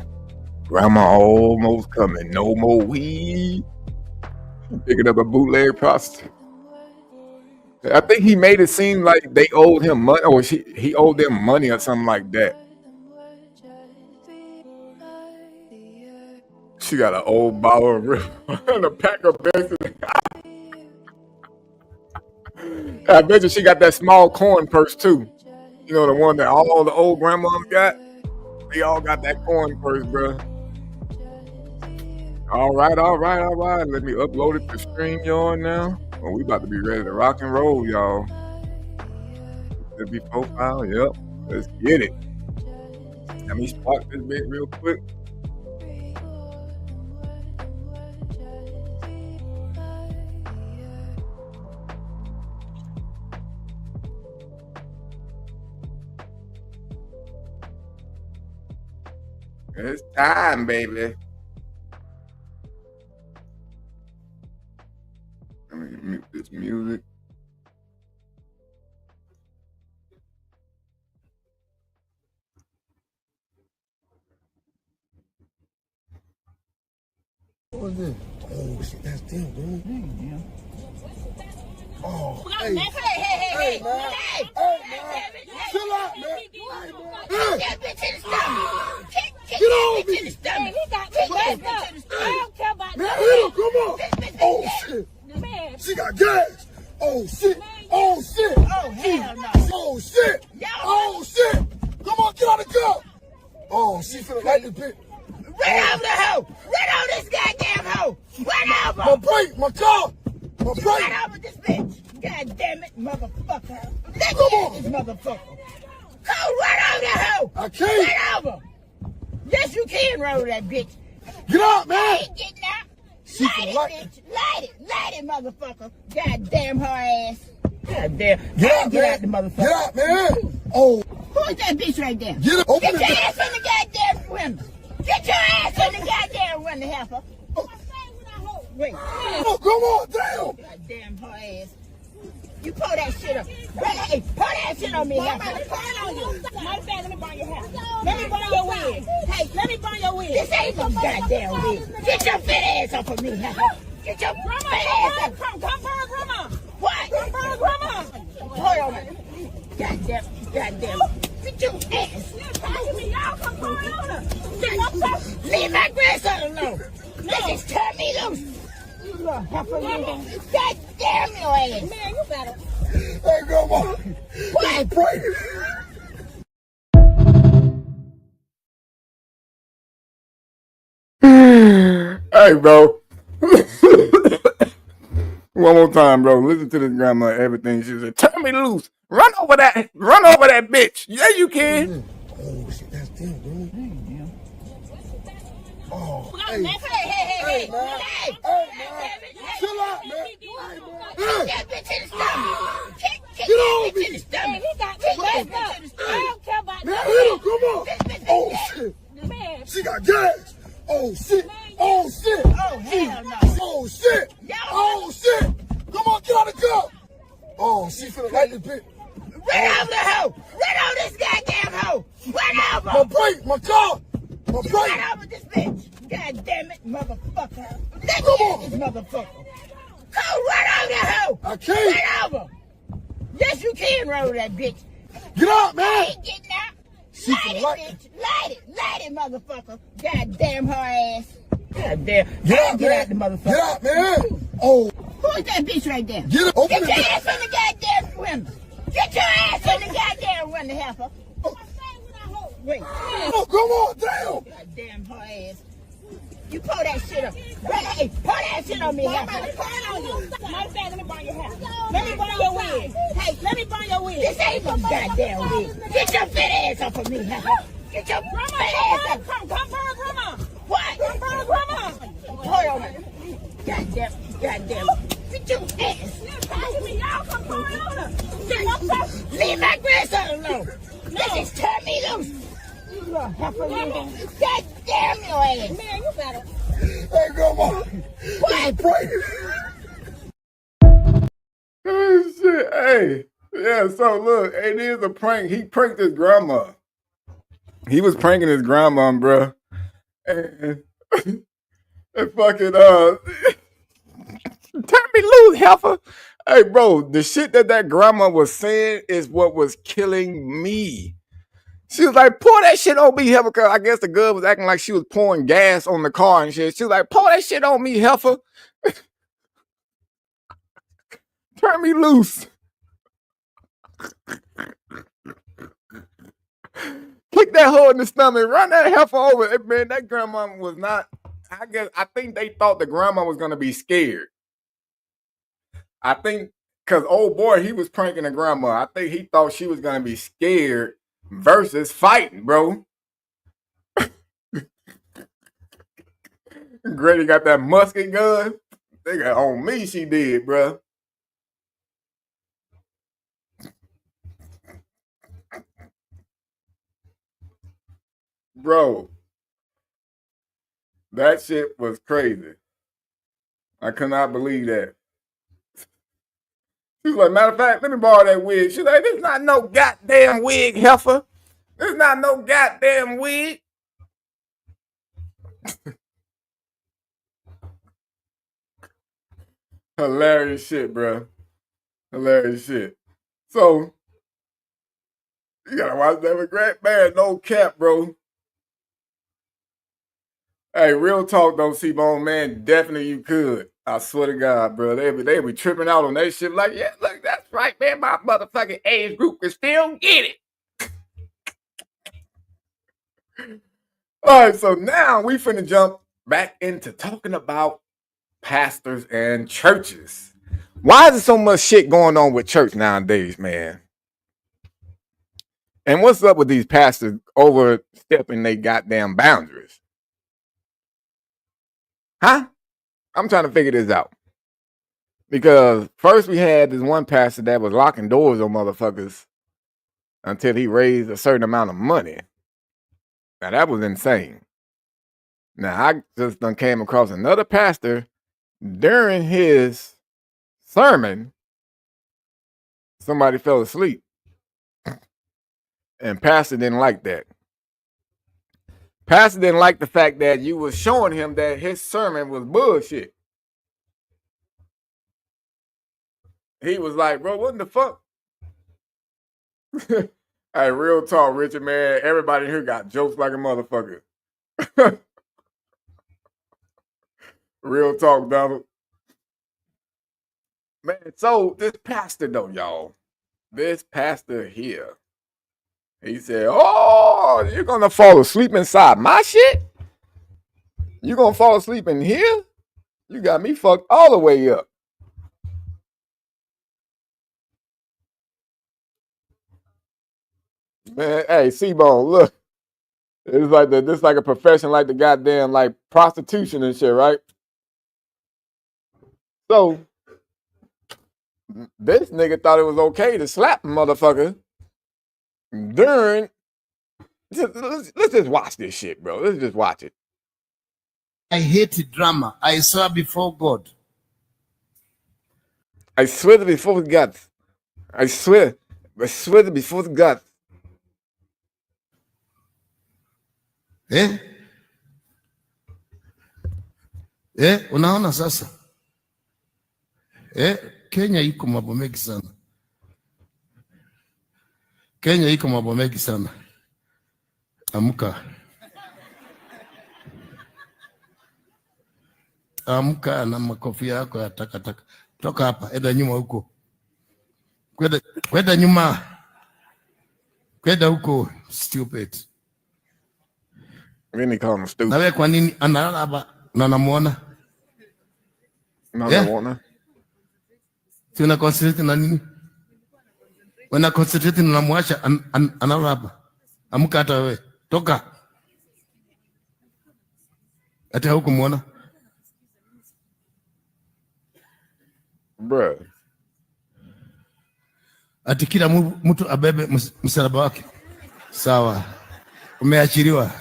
Speaker 1: Grandma almost coming. No more weed. Picking up a bootleg prostitute. I think he made it seem like they owed him money, or he owed them money or something like that. She got an old bottle of rip and a pack of basic. I bet you she got that small coin purse too. You know, the one that all the old grandmas got? They all got that coin purse, bro. All right. Let me upload it to StreamYard now. Well, we about to be ready to rock and roll, y'all. Should be profile, yep. Let's get it. Let me spark this bit real quick. It's time, baby. Let me mute this music.
Speaker 6: What is this? Oh shit, that's them, bro. Yeah. Oh, hey, man. Chill out, man.
Speaker 7: That bitch in the stomach.
Speaker 6: Get on me.
Speaker 7: In the stomach. He got me messed up. I don't care about
Speaker 6: Man, hit him, come on. Oh shit.
Speaker 7: Man.
Speaker 6: She got gas. Oh shit. Oh shit.
Speaker 7: Oh, hell no.
Speaker 6: Oh shit. Oh shit. Come on, get out of the car. Oh, she finna light this bitch.
Speaker 7: Run over the hoe. Run over this goddamn hoe. Run over.
Speaker 6: My brake, my car. My brake.
Speaker 7: Run over this bitch. God damn it, motherfucker. Let
Speaker 6: Come
Speaker 7: me
Speaker 6: on.
Speaker 7: hit this motherfucker. Go run over the hoe.
Speaker 6: I can't.
Speaker 7: Run over. Yes, you can run over that bitch.
Speaker 6: Get out,
Speaker 7: I
Speaker 6: man.
Speaker 7: ain't getting out.
Speaker 6: She
Speaker 7: Light
Speaker 6: finna
Speaker 7: it,
Speaker 6: light
Speaker 7: bitch. Light it, motherfucker. God damn her ass. God damn.
Speaker 6: Get out,
Speaker 7: Get
Speaker 6: man.
Speaker 7: out the motherfucker.
Speaker 6: Get out, man. Oh,
Speaker 7: Who is that bitch right there?
Speaker 6: get it. Open
Speaker 7: Get
Speaker 6: the
Speaker 7: your
Speaker 6: door.
Speaker 7: ass in the goddamn window. Get your ass in the goddamn window, heifer. Wait.
Speaker 6: Oh, come on, damn.
Speaker 7: Goddamn her ass. You pull that shit up. Hey, pull that shit on me, heifer. Matter of fact, let me burn your hair. Let me burn your wig. Hey, let me burn your wig. This ain't no goddamn wig. Get your fit ass off of me, heifer. Get your fit ass off. Come burn grandma. What? Come burn grandma. Hold on. Goddamn. Get your ass. Leave my grandson alone. Just turn me loose. God damn your ass. Man, you better.
Speaker 6: Hey, grandma.
Speaker 7: What?
Speaker 6: Pray.
Speaker 1: Hey, bro. One more time, bro. Listen to this grandma. Everything she said. Turn me loose. Run over that bitch. Yeah, you can.
Speaker 6: Oh shit, that's them, bro. Oh,
Speaker 7: Hey, man.
Speaker 6: Chill out, man.
Speaker 7: Kick that bitch in the stomach. Kick
Speaker 6: Get on
Speaker 7: that bitch
Speaker 6: me.
Speaker 7: in the stomach. He got me messed up. I don't care about
Speaker 6: Man, hit him, come on. Oh shit.
Speaker 7: Man.
Speaker 6: She got gas. Oh shit. Oh shit.
Speaker 7: Oh, hell no.
Speaker 6: Oh shit. Oh shit. Come on, get out of the car. Oh, she finna light this bitch.
Speaker 7: Run over the hoe. Run over this goddamn hoe. Run over.
Speaker 6: My brake, my car. My brake.
Speaker 7: Run over this bitch. God damn it, motherfucker. Let
Speaker 6: Come
Speaker 7: me
Speaker 6: on.
Speaker 7: hit this motherfucker. Go run over the hoe.
Speaker 6: I can't.
Speaker 7: Run over. Yes, you can run over that bitch.
Speaker 6: Get out,
Speaker 7: I
Speaker 6: man.
Speaker 7: ain't getting out.
Speaker 6: She
Speaker 7: Light
Speaker 6: finna
Speaker 7: it,
Speaker 6: light
Speaker 7: bitch. Light it, motherfucker. God damn her ass. God damn.
Speaker 6: Get out,
Speaker 7: Get
Speaker 6: man.
Speaker 7: out the motherfucker.
Speaker 6: Get out, man. Oh,
Speaker 7: Who is that bitch right there?
Speaker 6: get it. Open
Speaker 7: Get
Speaker 6: the
Speaker 7: your
Speaker 6: door.
Speaker 7: ass in the goddamn window. Get your ass in the goddamn window, heifer. Wait.
Speaker 6: Oh, come on, damn.
Speaker 7: Goddamn her ass. You pull that shit up. Hey, pull that shit on me, heifer. Matter of fact, let me burn your hair. This ain't no goddamn wig. Get your fit ass off of me, huh? Get your fit ass off. Come burn grandma. What? Come burn grandma. Hold on. Goddamn. Get your ass. Y'all come burn on her. Leave my grandson alone. This is turn me loose. God damn your ass. Man, you better.
Speaker 6: Hey, grandma.
Speaker 7: What?
Speaker 1: Oh, shit. Hey. Yeah, so look, it is a prank. He pranked his grandma. He was pranking his grandma, bro. And fucking turn me loose, heifer. Hey, bro, the shit that grandma was saying is what was killing me. She was like, pour that shit on me, heifer. Cause I guess the girl was acting like she was pouring gas on the car and shit. She was like, pour that shit on me, heifer. Turn me loose. Kick that hole in the stomach. Run that heifer over. Man, that grandma was not. I think they thought the grandma was gonna be scared. I think because old boy, he was pranking the grandma. I think he thought she was gonna be scared versus fighting, bro. Grady got that musket gun. They got on me, she did, bro. Bro, that shit was crazy. I could not believe that. She was like, matter of fact, let me borrow that wig. She's like, this not no goddamn wig, heifer. This not no goddamn wig. Hilarious shit, bro. Hilarious shit. So, you gotta watch that with Grant Man. No cap, bro. Hey, real talk though, C-Bone, man. Definitely you could. I swear to God, bro. They be tripping out on that shit. Like, yeah, look, that's right, man. My motherfucking age group can still get it. All right, so now we finna jump back into talking about pastors and churches. Why is there so much shit going on with church nowadays, man? And what's up with these pastors overstepping their goddamn boundaries? Huh? I'm trying to figure this out. Because first we had this one pastor that was locking doors on motherfuckers until he raised a certain amount of money. Now that was insane. Now I just done came across another pastor during his sermon. Somebody fell asleep. And pastor didn't like that. Pastor didn't like the fact that you was showing him that his sermon was bullshit. He was like, bro, what in the fuck? Hey, real talk, Richard, man. Everybody here got jokes like a motherfucker. Real talk, Donald. Man, so this pastor though, y'all. This pastor here. He said, oh, you're going to fall asleep inside my shit? You going to fall asleep in here? You got me fucked all the way up. Man, hey, C-Bone, look. It's like this like a profession like the goddamn like prostitution and shit, right? So, this nigga thought it was okay to slap a motherfucker during... Let's just watch this shit, bro. Let's just watch it.
Speaker 8: I hate drama. I swear before God.
Speaker 1: I swear before God. I swear before God.
Speaker 8: Unaona sasa? Kenya iko mambo mengi sana. Kenya iko mambo mengi sana. Amka. Amka na makofi yako ya takataka. Toka hapa, enda nyuma huko. Kwenda nyuma. Kwenda huko, stupid.
Speaker 1: Really call him stupid.
Speaker 8: Nawe kwa nini analala hapa na namuona?
Speaker 1: Namuona.
Speaker 8: Tuna concentrate na nini? Wana concentrate unamwacha analala hapa. Amka hata wewe. Toka. Hata hukumuona.
Speaker 1: Bruh.
Speaker 8: Ati kila mtu abebe msalaba wake. Sawa. Umeachiliwa.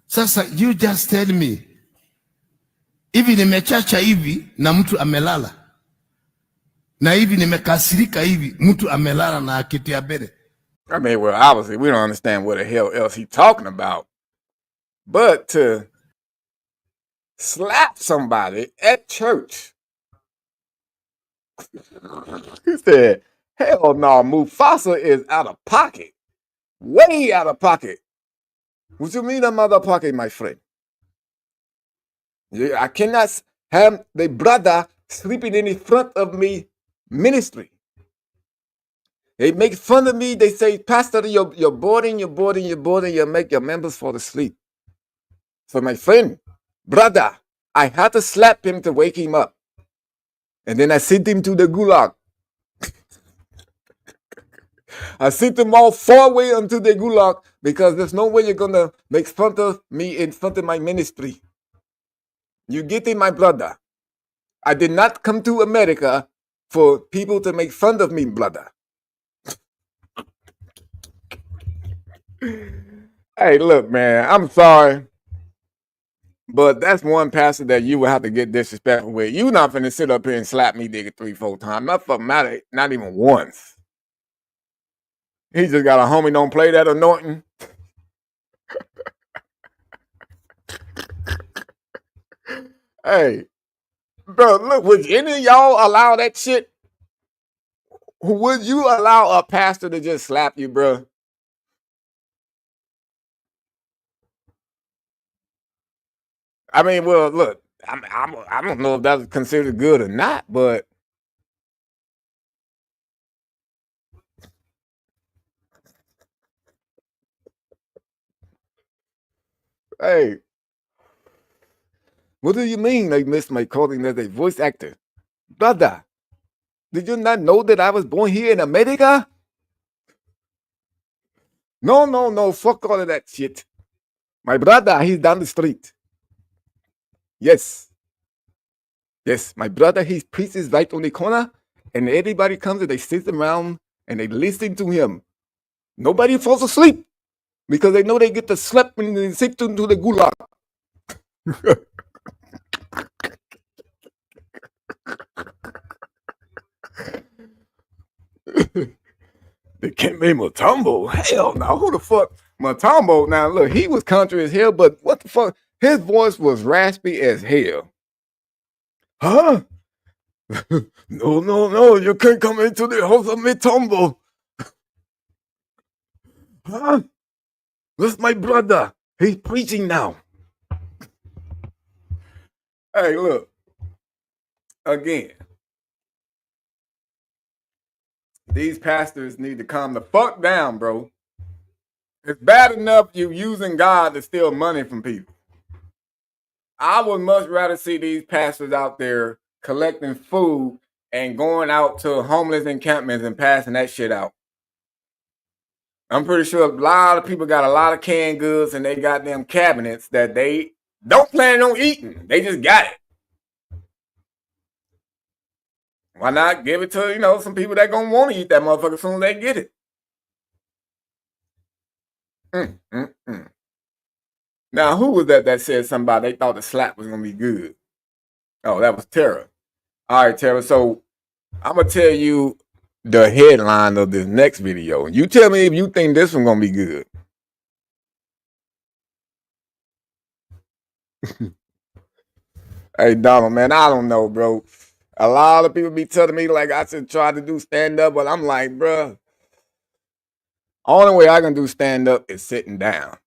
Speaker 8: Sasa you just tell me. Hivi nimechacha hivi na mtu amelala. Na hivi nimekasirika hivi mtu amelala na akiti ya mbele.
Speaker 1: I mean, well, obviously we don't understand what the hell else he's talking about. But to slap somebody at church. He said, hell no, Mufasa is out of pocket. Way out of pocket. What you mean I'm out of pocket, my friend? Yeah, I cannot have the brother sleeping in front of me ministry. They make fun of me. They say, Pastor, you're boarding, you make your members fall asleep. So my friend, brother, I had to slap him to wake him up. And then I sent him to the gulag. I sent them all far away unto the gulag because there's no way you're going to make fun of me in front of my ministry. You get it, my brother. I did not come to America for people to make fun of me, brother. Hey, look, man, I'm sorry. But that's one pastor that you would have to get disrespectful with. You not finna sit up here and slap me, nigga, 3-4 times. Not for matter, not even once. He just got a homie don't play that anointing. Hey, bro, look, would any of y'all allow that shit? Would you allow a pastor to just slap you, bro? I mean, well, look, I don't know if that's considered good or not, but hey, what do you mean they missed my calling as a voice actor? Brother, did you not know that I was born here in America? No, fuck all of that shit. My brother, he's down the street. Yes, my brother, he preaches right on the corner, and everybody comes and they sit around and they listen to him. Nobody falls asleep because they know they get to slap when they sit into the gulag. They can't make Matumbo. Hell no. Who the fuck? Matumbo. Now look, he was country as hell, but what the fuck? His voice was raspy as hell. Huh? No. You can't come into the house of Matumbo. Huh? That's my brother. He's preaching now. Hey, look. Again. These pastors need to calm the fuck down, bro. It's bad enough you using God to steal money from people. I would much rather see these pastors out there collecting food and going out to homeless encampments and passing that shit out. I'm pretty sure a lot of people got a lot of canned goods in their goddamn cabinets that they don't plan on eating. They just got it. Why not give it to, some people that gonna want to eat that motherfucker as soon as they get it? Now, who was that said something about they thought the slap was gonna be good? Oh, that was Tara. All right, Tara. So I'm gonna tell you the headline of this next video. You tell me if you think this one's gonna be good. Hey, Donald, man, I don't know, bro. A lot of people be telling me like I should try to do stand-up, but I'm like, bro, only way I can do stand-up is sitting down.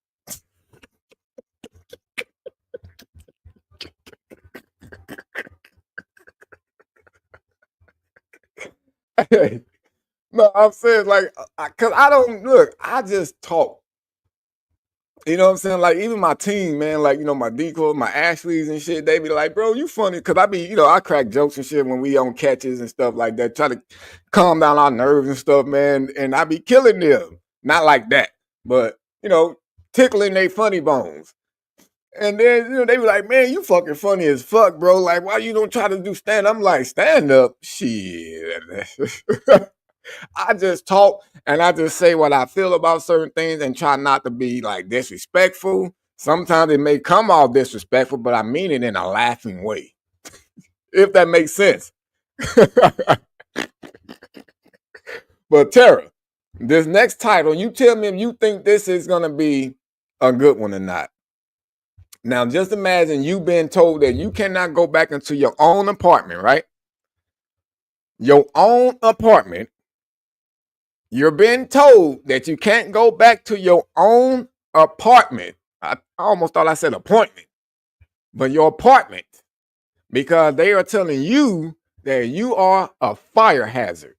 Speaker 1: No, I'm saying like, cause I don't look. I just talk. You know what I'm saying? Like, even my team, man, like, you know, my decoys, my Ashleys and shit, they be like, bro, you funny. Cause I be, you know, I crack jokes and shit when we on catches and stuff like that, try to calm down our nerves and stuff, man. And I be killing them. Not like that, but, you know, tickling their funny bones. And then, you know, they be like, man, you fucking funny as fuck, bro. Like, why you don't try to do stand up? I'm like, stand up? Shit. I just talk and I just say what I feel about certain things and try not to be like disrespectful. Sometimes it may come off disrespectful, but I mean it in a laughing way. If that makes sense. But Tara, this next title, you tell me if you think this is going to be a good one or not. Now, just imagine you being told that you cannot go back into your own apartment, right? Your own apartment. You're being told that you can't go back to your own apartment. I almost thought I said appointment, but your apartment, because they are telling you that you are a fire hazard.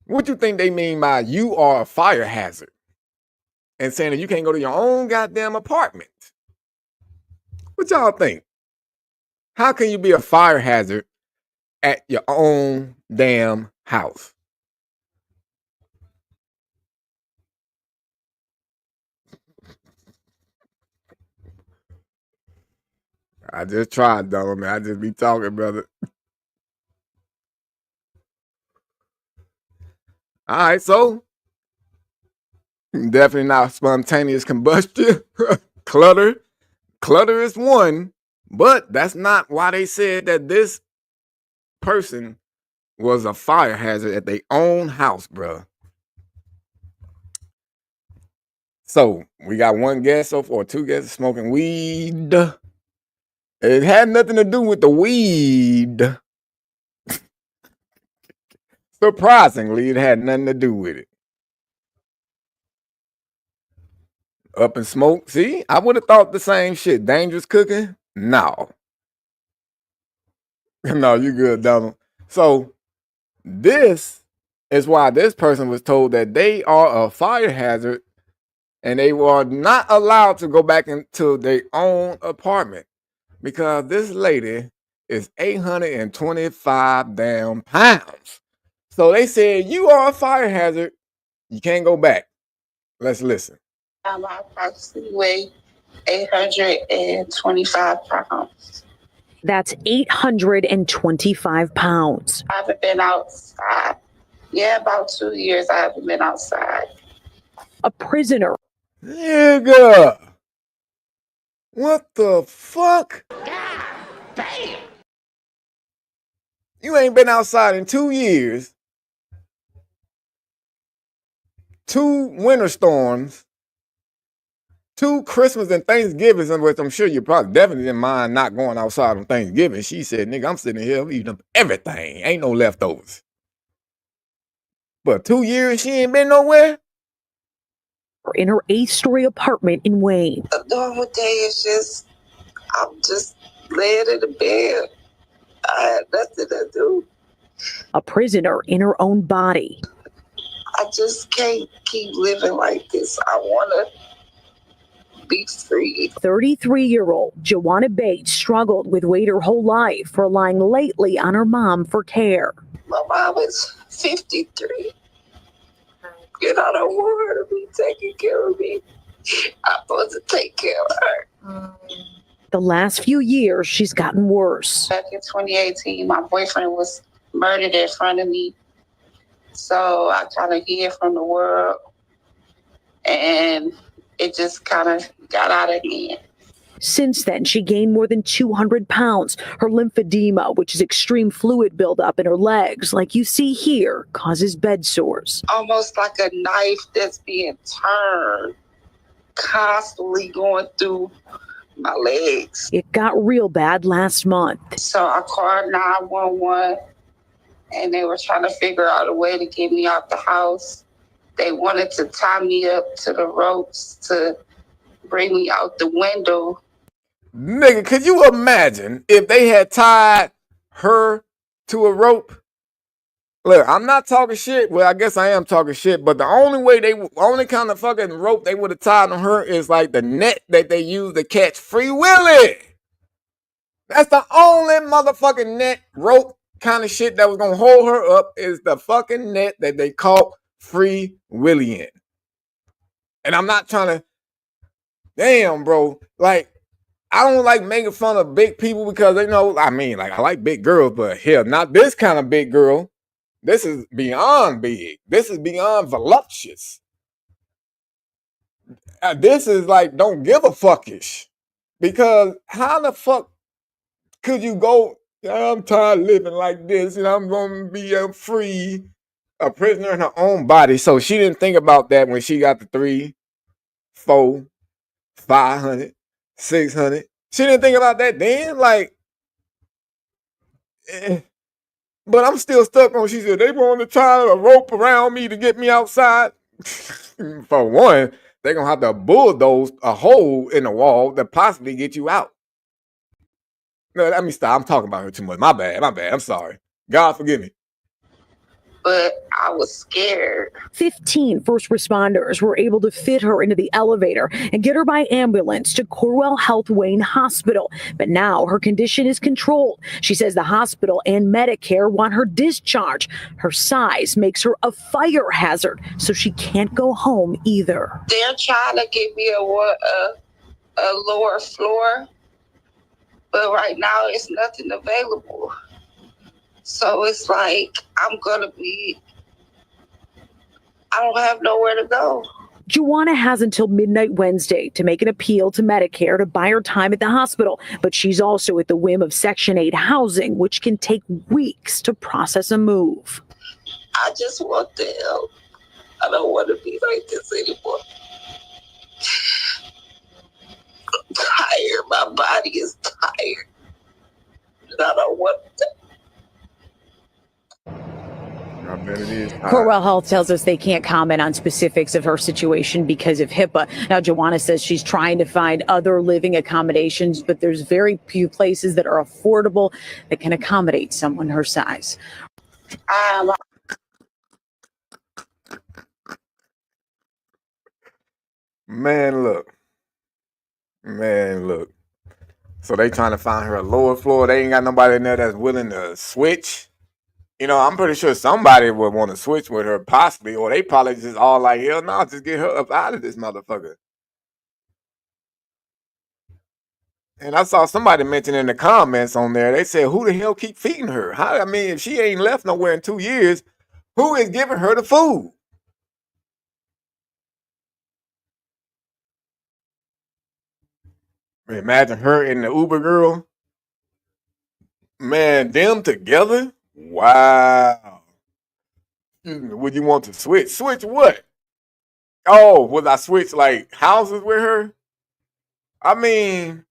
Speaker 1: What do you think they mean by you are a fire hazard? And saying that you can't go to your own goddamn apartment. What y'all think? How can you be a fire hazard at your own damn house? I just tried, though, man. I just be talking, brother. All right, so definitely not spontaneous combustion. Clutter is one, but that's not why they said that this person was a fire hazard at their own house, bro. So we got one guest so far, two guests smoking weed. It had nothing to do with the weed. Surprisingly, it had nothing to do with it. Up in smoke. See, I would have thought the same shit. Dangerous cooking? No. No, you good, Donald. So this is why this person was told that they are a fire hazard and they were not allowed to go back into their own apartment because this lady is 825 damn pounds. So they said, you are a fire hazard. You can't go back. Let's listen.
Speaker 9: I approximately weigh 825 pounds.
Speaker 2: That's 825 pounds.
Speaker 9: I haven't been outside. Yeah, about 2 years I haven't been outside.
Speaker 2: A prisoner.
Speaker 1: Nigga. What the fuck?
Speaker 4: God damn.
Speaker 1: You ain't been outside in 2 years. 2 winter storms. 2 Christmas and Thanksgivings, which I'm sure you probably definitely didn't mind not going outside on Thanksgiving. She said, nigga, I'm sitting here eating up everything. Ain't no leftovers. But 2 years, she ain't been nowhere?
Speaker 2: In her 8-story apartment in Wayne.
Speaker 9: A normal day is just, I'm just laying in the bed. I had nothing to do.
Speaker 2: A prisoner in her own body.
Speaker 9: I just can't keep living like this. I want to be free.
Speaker 2: 33-year-old Joanna Bates struggled with weight her whole life, relying lately on her mom for care.
Speaker 9: My mom is 53. And I don't want her to be taking care of me. I'm supposed to take care of her.
Speaker 2: The last few years, she's gotten worse.
Speaker 9: Back in 2018, my boyfriend was murdered in front of me. So I kind of hid from the world. And it just kind of got out of hand.
Speaker 2: Since then, she gained more than 200 pounds. Her lymphedema, which is extreme fluid buildup in her legs, like you see here, causes bed sores.
Speaker 9: Almost like a knife that's being turned, constantly going through my legs.
Speaker 2: It got real bad last month.
Speaker 9: So I called 911, and they were trying to figure out a way to get me out the house. They wanted to tie me up to the ropes to bring me out the window.
Speaker 1: Nigga, could you imagine if they had tied her to a rope Look, I'm not talking shit. Well, I guess I am talking shit, but the only kind of fucking rope they would have tied on her is like the net that they use to catch Free Willy. That's the only motherfucking net rope kind of shit that was gonna hold her up is the fucking net that they caught Free Willy in. And I'm not trying to, damn, bro. Like, I don't like making fun of big people because they know, I mean, like, I like big girls, but hell, not this kind of big girl. This is beyond big. This is beyond voluptuous. This is like, don't give a fuckish. Because how the fuck could you go, I'm tired of living like this and I'm going to be free, a prisoner in her own body. So she didn't think about that when she got the 3, 4, 500, 600. She didn't think about that then. Like, but I'm still stuck on, she said, they want to tie a rope around me to get me outside. For one, they're going to have to bulldoze a hole in the wall to possibly get you out. No, let me stop. I'm talking about her too much. My bad. I'm sorry. God forgive me.
Speaker 9: But I was scared.
Speaker 2: 15 first responders were able to fit her into the elevator and get her by ambulance to Corewell Health Wayne Hospital. But now her condition is controlled. She says the hospital and Medicare want her discharged. Her size makes her a fire hazard, so she can't go home either.
Speaker 9: They're trying to give me a lower floor, but right now it's nothing available. So it's like, I don't have nowhere to go.
Speaker 2: Joanna has until midnight Wednesday to make an appeal to Medicare to buy her time at the hospital, but she's also at the whim of Section 8 housing, which can take weeks to process a move.
Speaker 9: I just want the help. I don't want to be like this anymore. I'm tired. My body is tired. And I don't want to.
Speaker 2: Corewell Health tells us they can't comment on specifics of her situation because of HIPAA. Now, Joanna says she's trying to find other living accommodations, but there's very few places that are affordable that can accommodate someone her size.
Speaker 1: Man, look. So they trying to find her a lower floor. They ain't got nobody in there that's willing to switch. You know, I'm pretty sure somebody would want to switch with her, possibly, or they probably just all like, hell no, just get her up out of this motherfucker. And I saw somebody mention in the comments on there, they said, who the hell keep feeding her? I mean, if she ain't left nowhere in 2 years, who is giving her the food? Imagine her and the Uber girl. Man, them together? Wow. Would you want to switch? Switch what? Oh, would I switch like houses with her? I mean,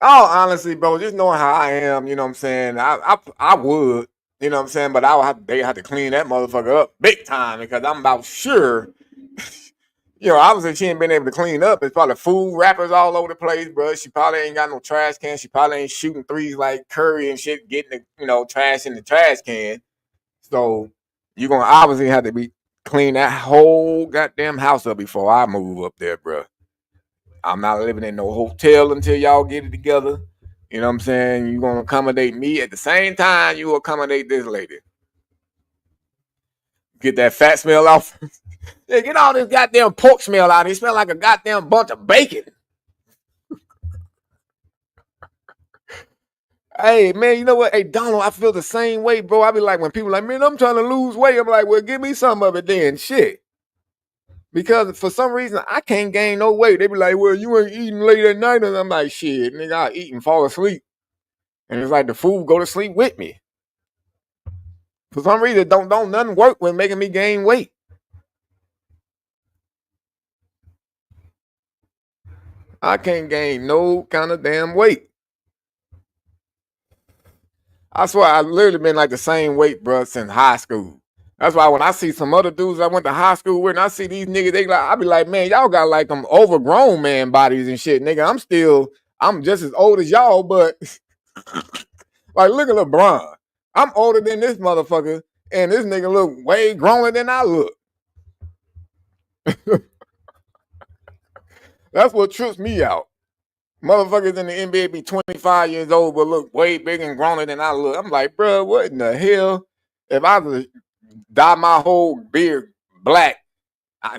Speaker 1: honestly, bro, just knowing how I am, you know what I'm saying? I would, you know what I'm saying? But they have to clean that motherfucker up big time because I'm about sure, you know, obviously she ain't been able to clean up. It's probably food wrappers all over the place, bro. She probably ain't got no trash can. She probably ain't shooting threes like Curry and shit, getting the, you know, trash in the trash can. So you're gonna obviously have to clean that whole goddamn house up before I move up there, bro. I'm not living in no hotel until y'all get it together. You know what I'm saying? You're gonna accommodate me at the same time you accommodate this lady. Get that fat smell off. Yeah, get all this goddamn pork smell out. It smell like a goddamn bunch of bacon. Hey, man, you know what? Hey, Donald, I feel the same way, bro. I be like, when people like, man, I'm trying to lose weight. I'm like, well, give me some of it then. Shit. Because for some reason, I can't gain no weight. They be like, well, you ain't eating late at night. And I'm like, shit, nigga, I eat and fall asleep. And it's like the food go to sleep with me. For some reason, don't nothing work with making me gain weight. I can't gain no kind of damn weight. I swear, I've literally been like the same weight, bro, since high school. That's why when I see some other dudes I went to high school with, and I see these niggas, I be like, man, y'all got like them overgrown man bodies and shit, nigga. I'm just as old as y'all, but like, look at LeBron. I'm older than this motherfucker, and this nigga look way growner than I look. That's what trips me out. Motherfuckers in the NBA be 25 years old but look way bigger and growner than I look. I'm like, bro, what in the hell? If I was to dye my whole beard black,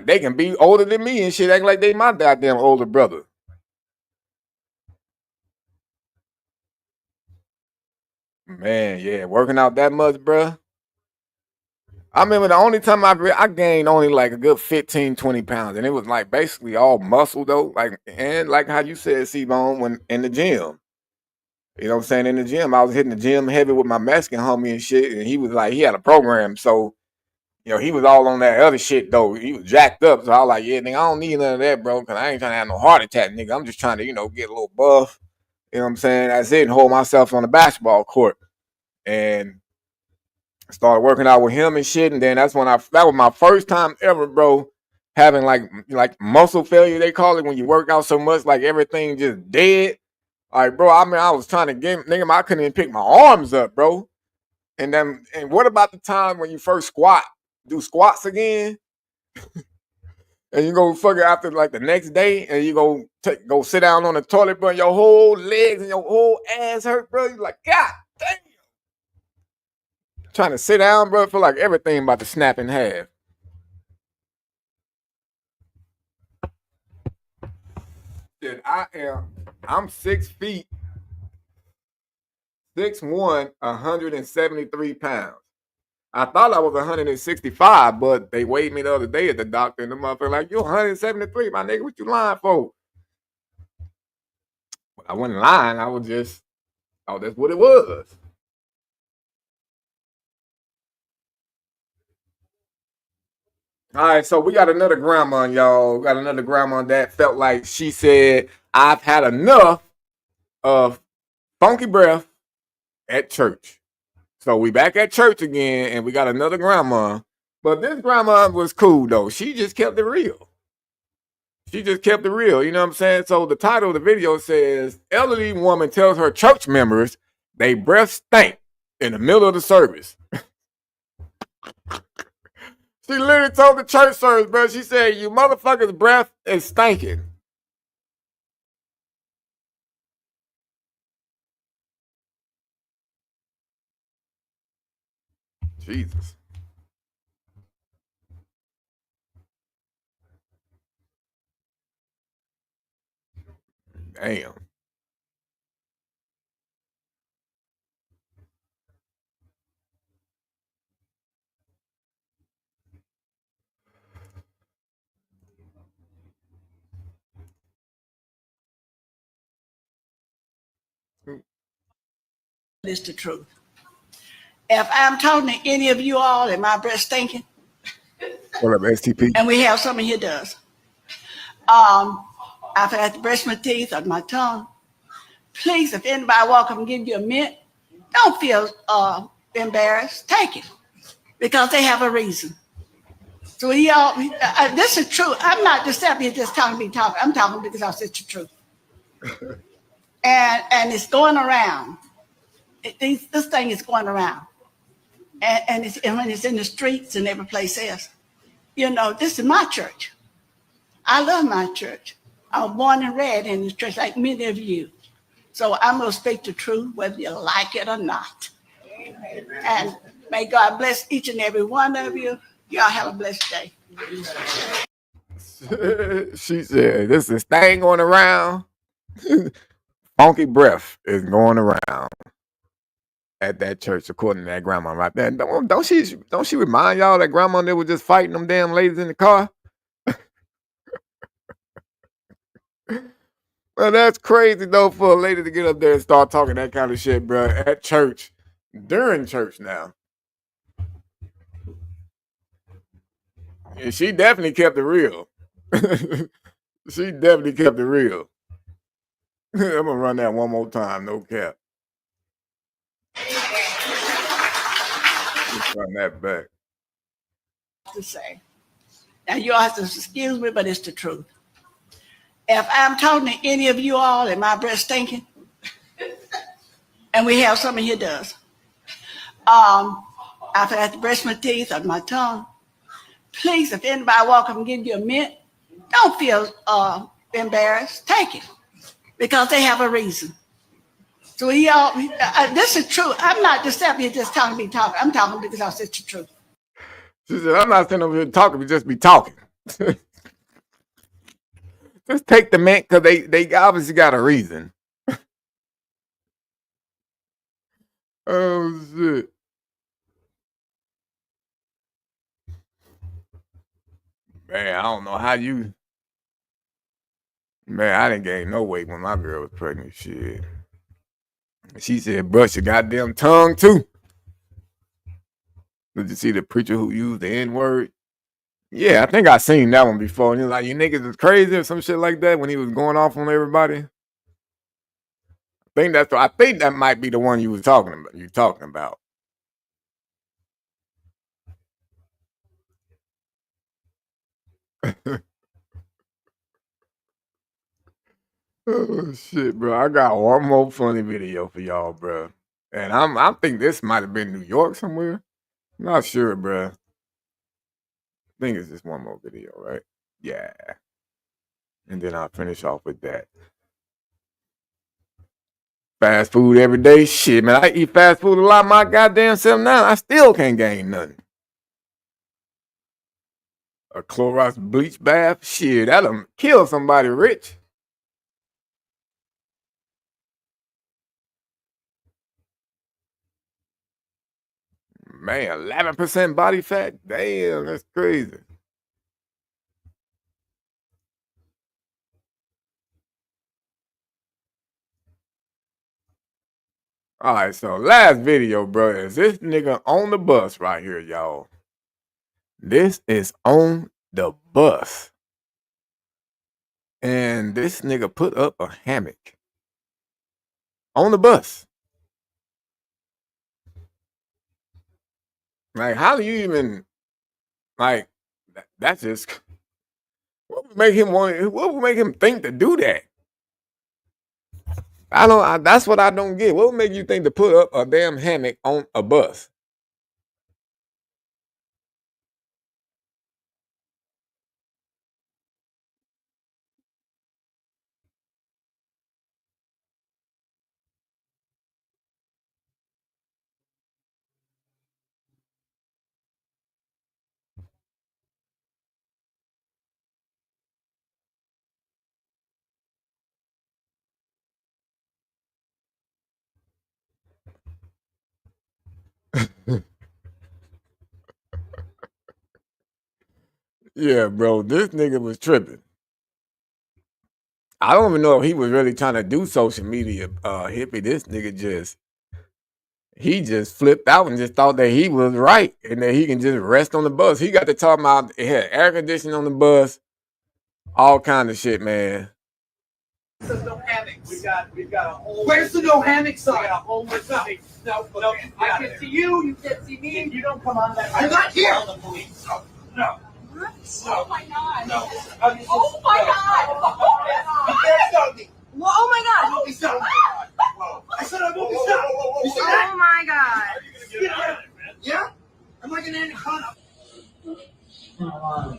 Speaker 1: they can be older than me and shit, act like they my goddamn older brother. Man, yeah, working out that much, bro. I remember the only time I gained only like a good 15, 20 pounds, and it was like basically all muscle though, like, and like how you said, C-Bone, when in the gym. You know what I'm saying? In the gym, I was hitting the gym heavy with my Mexican homie and shit, and he was like, he had a program, so he was all on that other shit though. He was jacked up, so I was like, yeah, nigga, I don't need none of that, bro, because I ain't trying to have no heart attack, nigga. I'm just trying to, get a little buff. You know what I'm saying? That's it, and hold myself on the basketball court. And started working out with him and shit, and then that was my first time ever, bro, having like muscle failure, they call it, when you work out so much, like everything just dead. Like, bro, I mean, I was trying to get, nigga, I couldn't even pick my arms up, bro. And what about the time when you first do squats again, and you go fuck it after like the next day, and you go sit down on the toilet, bro, and your whole legs and your whole ass hurt, bro. You like, God damn. Trying to sit down, bro, feel like everything about to snap in half. Dude, I'm 6 feet, 6'1", 173 pounds. I thought I was 165, but they weighed me the other day at the doctor, and the motherfucker like, you 173, my nigga, what you lying for? I wasn't lying, I was just, that's what it was. All right, so we got another grandma, y'all. Got another grandma that felt like she said, I've had enough of funky breath at church. So we back at church again, and we got another grandma. But this grandma was cool, though. She just kept it real. You know what I'm saying? So the title of the video says, elderly woman tells her church members they breath stink in the middle of the service. She literally told the church service, bro. She said, you motherfuckers' breath is stinking. Jesus. Damn.
Speaker 7: It's the truth. If I'm talking to any of you all and my breath stinking,
Speaker 1: What up, STP?
Speaker 7: and we have someone here does. I've had to brush my teeth on my tongue. Please, if anybody walk up and give you a mint, don't feel embarrassed. Take it, because they have a reason. So y'all, this is true. I'm not just up here just talking. I'm talking because it's the truth. and it's going around. This thing is going around. And when it's in the streets and every place else. This is my church. I love my church. I was born and reared in this church like many of you. So I'm going to speak the truth whether you like it or not. Amen. And may God bless each and every one of you. Y'all have a blessed day.
Speaker 1: She said, this is thing going around. Funky breath is going around at that church, according to that grandma right there. Don't she remind y'all that grandma that was just fighting them damn ladies in the car? Well, that's crazy though for a lady to get up there and start talking that kind of shit, bro, at church, during church now. And she definitely kept it real. She definitely kept it real. I'm gonna run that one more time, no cap. Let's run that back.
Speaker 7: To say. Now you all have to excuse me, but it's the truth. If I'm talking to any of you all and my breath stinking, and we have someone here does, After I have to brush my teeth or my tongue, please, if anybody walk up and give you a mint, don't feel embarrassed. Take it because they have a reason. So this is true. I'm not just up here just talking. I'm talking because it's the truth.
Speaker 1: She said, I'm not sitting over here talking, we just be talking. Just take the mint because they obviously got a reason. Oh, shit. Man, I don't know how you... Man, I didn't gain no weight when my girl was pregnant. Shit. She said, brush your goddamn tongue, too. Did you see the preacher who used the N-word? Yeah, I think I seen that one before. And he was like, you niggas is crazy or some shit like that when he was going off on everybody. I think that might be the one you was talking about. Oh shit, bro. I got one more funny video for y'all, bro. And I think this might have been New York somewhere. Not sure, bro. I think it's just one more video, right? Yeah. And then I'll finish off with that. Fast food every day. Shit, man. I eat fast food a lot my goddamn self now. I still can't gain nothing. A Clorox bleach bath? Shit, that'll kill somebody rich. Man, 11% body fat? Damn, that's crazy. All right, so last video, bro, is this nigga on the bus right here, y'all. This is on the bus. And this nigga put up a hammock on the bus. Like, how do you even, like, that's just, what would make him think to do that? That's what I don't get. What would make you think to put up a damn hammock on a bus? Yeah, bro, this nigga was tripping. I don't even know if he was really trying to do social media hippie. This nigga just flipped out and just thought that he was right and that he can just rest on the bus. He got to talk about it had air conditioning on the bus, all kind of shit, man.
Speaker 10: There's no hammocks. We've got a whole. Where's the no hammock sign? We got a whole list of things. No. I can see you. You can't see me. You don't come on that. I'm not here. The police. No. What? Oh my god. No. Oh my god. You can't stop me. Well, oh my god. I won't be stopped. I said I won't be stopped. You said that? Oh my god. Yeah? I'm like an anaconda. Oh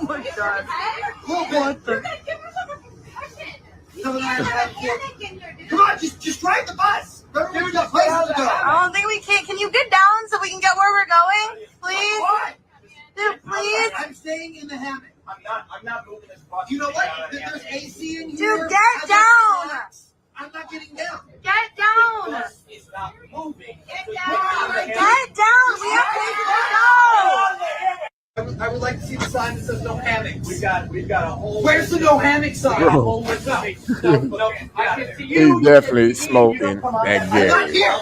Speaker 10: my god. What the? Come on, just drive the bus. There's no place to go.
Speaker 11: I don't think we can. Can you get down so we can get where we're going, please?
Speaker 10: What?
Speaker 11: Dude, please.
Speaker 10: I'm staying in the hammock. I'm not moving this bus. You know what? There's AC in here.
Speaker 11: Dude, get down.
Speaker 10: I'm not getting down.
Speaker 11: Get down.
Speaker 10: The bus is not moving.
Speaker 11: Get down. Get down. We have places to go.
Speaker 10: I would like to see the sign that says no hammocks. We've got a whole. Where's the no hammock sign? A whole list of things. No, I can see you.
Speaker 1: He's definitely smoking that
Speaker 10: I'm not
Speaker 1: Gary.
Speaker 10: here.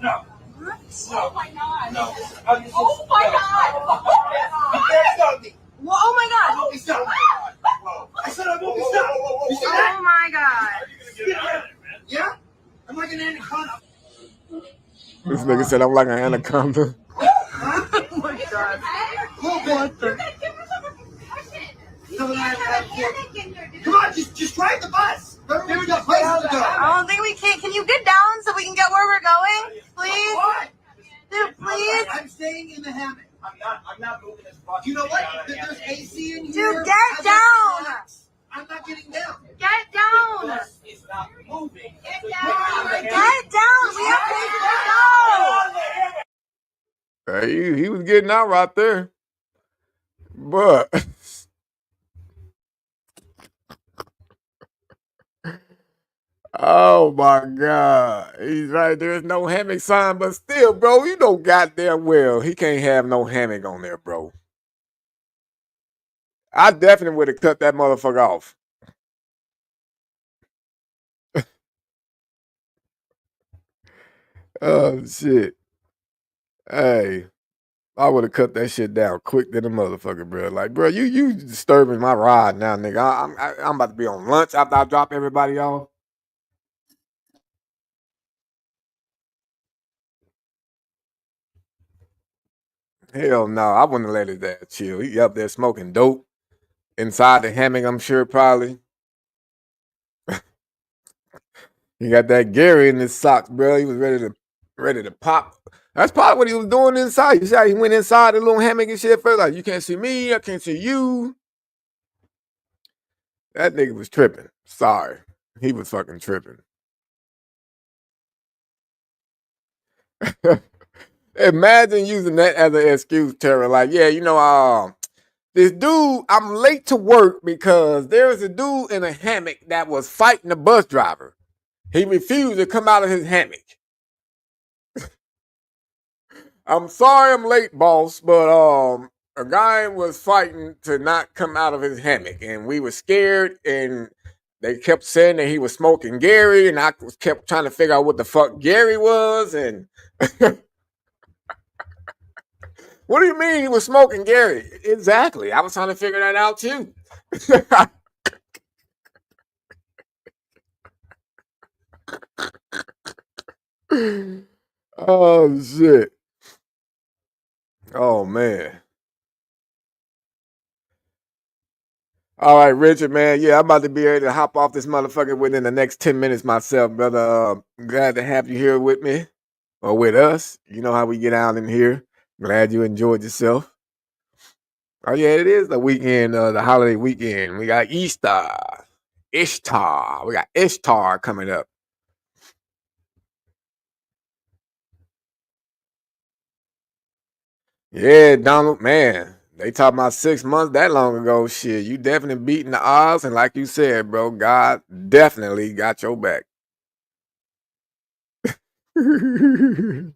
Speaker 10: No.
Speaker 11: What?
Speaker 10: Oh
Speaker 11: my god.
Speaker 10: No.
Speaker 11: Oh my god.
Speaker 10: You can't stop me.
Speaker 11: Well, oh my
Speaker 10: I
Speaker 11: god.
Speaker 10: won't be stopped. I said I won't be stopped. You said that?
Speaker 11: Oh my god.
Speaker 10: Yeah? I'm like an anaconda.
Speaker 1: This nigga said I'm like an anaconda.
Speaker 11: Oh my god.
Speaker 10: What the? Come on, just drive the bus. There's no place to go.
Speaker 11: I don't think we can. Can you get down so we can get where we're going? Please? Dude, please?
Speaker 10: I'm staying in the hammock. I'm not moving this box. You know what? There's AC in here.
Speaker 11: Dude, get down!
Speaker 10: I'm not getting down.
Speaker 11: Get down!
Speaker 10: It's not moving.
Speaker 11: Get down! Get down! We have places to go!
Speaker 1: He was getting out right there. But oh my God. He's right. There's no hammock sign, but still, bro, you know goddamn well he can't have no hammock on there, bro. I definitely would have cut that motherfucker off. Oh shit. Hey, I would have cut that shit down quick to the motherfucker, bro. Like, bro, you disturbing my ride now, nigga. I'm about to be on lunch after I drop everybody off. Hell no, I wouldn't have let his ass chill. He up there smoking dope inside the hammock, I'm sure, probably. He got that Gary in his socks, bro. He was ready to pop. That's probably what he was doing inside. You see how he went inside the little hammock and shit first? Like, you can't see me, I can't see you. That nigga was tripping. Sorry. He was fucking tripping. Imagine using that as an excuse, Tara. Like, yeah, you know, this dude, I'm late to work because there was a dude in a hammock that was fighting the bus driver. He refused to come out of his hammock. I'm sorry I'm late, boss, but a guy was fighting to not come out of his hammock, and we were scared, and they kept saying that he was smoking Gary, and I kept trying to figure out what the fuck Gary was, and what do you mean he was smoking Gary? Exactly. I was trying to figure that out too. Oh shit. Oh man. All right, Richard, man. Yeah, I'm about to be able to hop off this motherfucker within the next 10 minutes myself, brother. Glad to have you here with me or with us. You know how we get out in here. Glad you enjoyed yourself. Oh, yeah, it is the weekend, the holiday weekend. We got Easter, Ishtar. We got Ishtar coming up. Yeah, Donald, man. They talking about 6 months that long ago. Shit, you definitely beating the odds. And like you said, bro, God definitely got your back. Who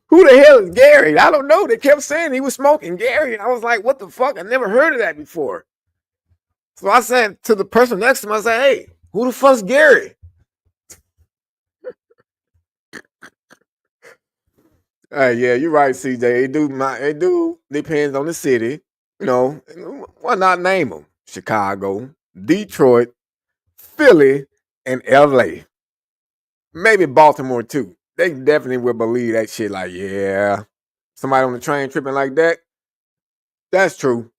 Speaker 1: the hell is Gary? I don't know. They kept saying he was smoking Gary. And I was like, what the fuck? I never heard of that before. So I said to the person next to me, I said, hey, who the fuck's Gary? Yeah, you're right, CJ. It do depends on the city. You know, why not name them? Chicago, Detroit, Philly, and LA. Maybe Baltimore too. They definitely will believe that shit. Like, yeah, somebody on the train tripping like that. That's true.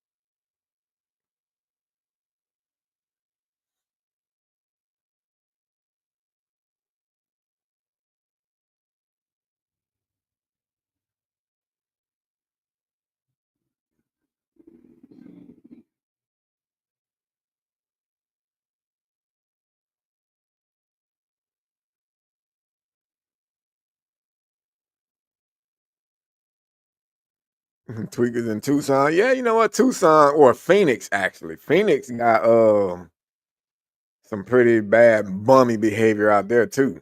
Speaker 1: Tweakers in Tucson. Yeah, you know what? Tucson or Phoenix, actually. Phoenix got some pretty bad bummy behavior out there too.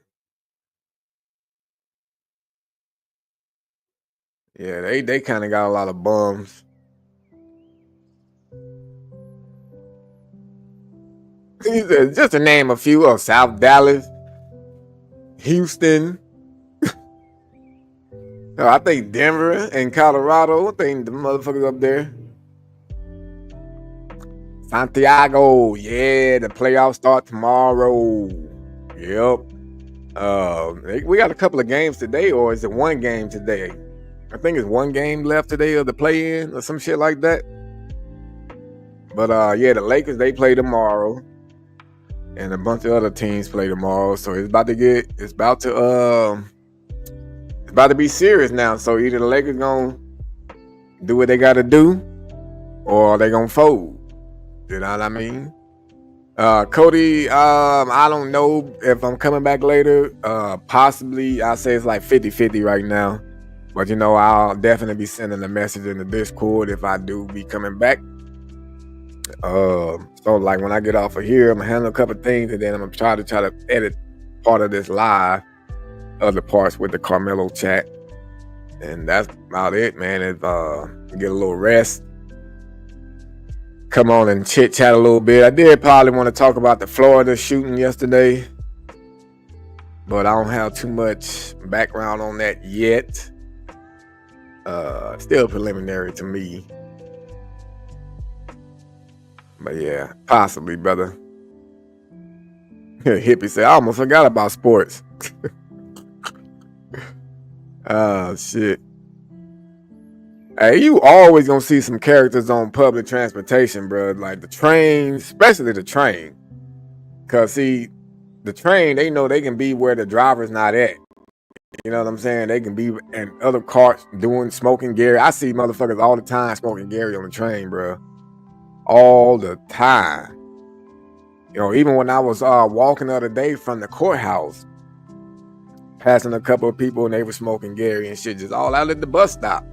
Speaker 1: Yeah, they kind of got a lot of bums. Just to name a few of South Dallas, Houston. I think Denver and Colorado. I think the motherfuckers up there. Santiago, yeah, the playoffs start tomorrow. Yep. We got a couple of games today, or is it one game today? I think it's one game left today of the play-in or some shit like that. But yeah, the Lakers, they play tomorrow. And a bunch of other teams play tomorrow. So it's about to it's about to be serious now. So either the Lakers gonna do what they gotta do, or they gonna fold. You know what I mean? Cody, I don't know if I'm coming back later. Possibly, I say it's like 50-50 right now. But I'll definitely be sending a message in the Discord if I do be coming back. So like when I get off of here, I'm gonna handle a couple things, and then I'm gonna try to edit part of this live, other parts with the Kamelo chat, and that's about it, man. Is get a little rest, come on and chit chat a little bit. I did probably want to talk about the Florida shooting yesterday, but I don't have too much background on that yet. Still preliminary to me. But yeah, possibly, brother. Hippie said, I almost forgot about sports. Oh, shit. Hey, you always gonna see some characters on public transportation, bro. Like the train, especially the train. Because, see, the train, they know they can be where the driver's not at. You know what I'm saying? They can be in other carts smoking Gary. I see motherfuckers all the time smoking Gary on the train, bro. All the time. Even when I was walking the other day from the courthouse, passing a couple of people and they were smoking Gary and shit, just all out at the bus stop.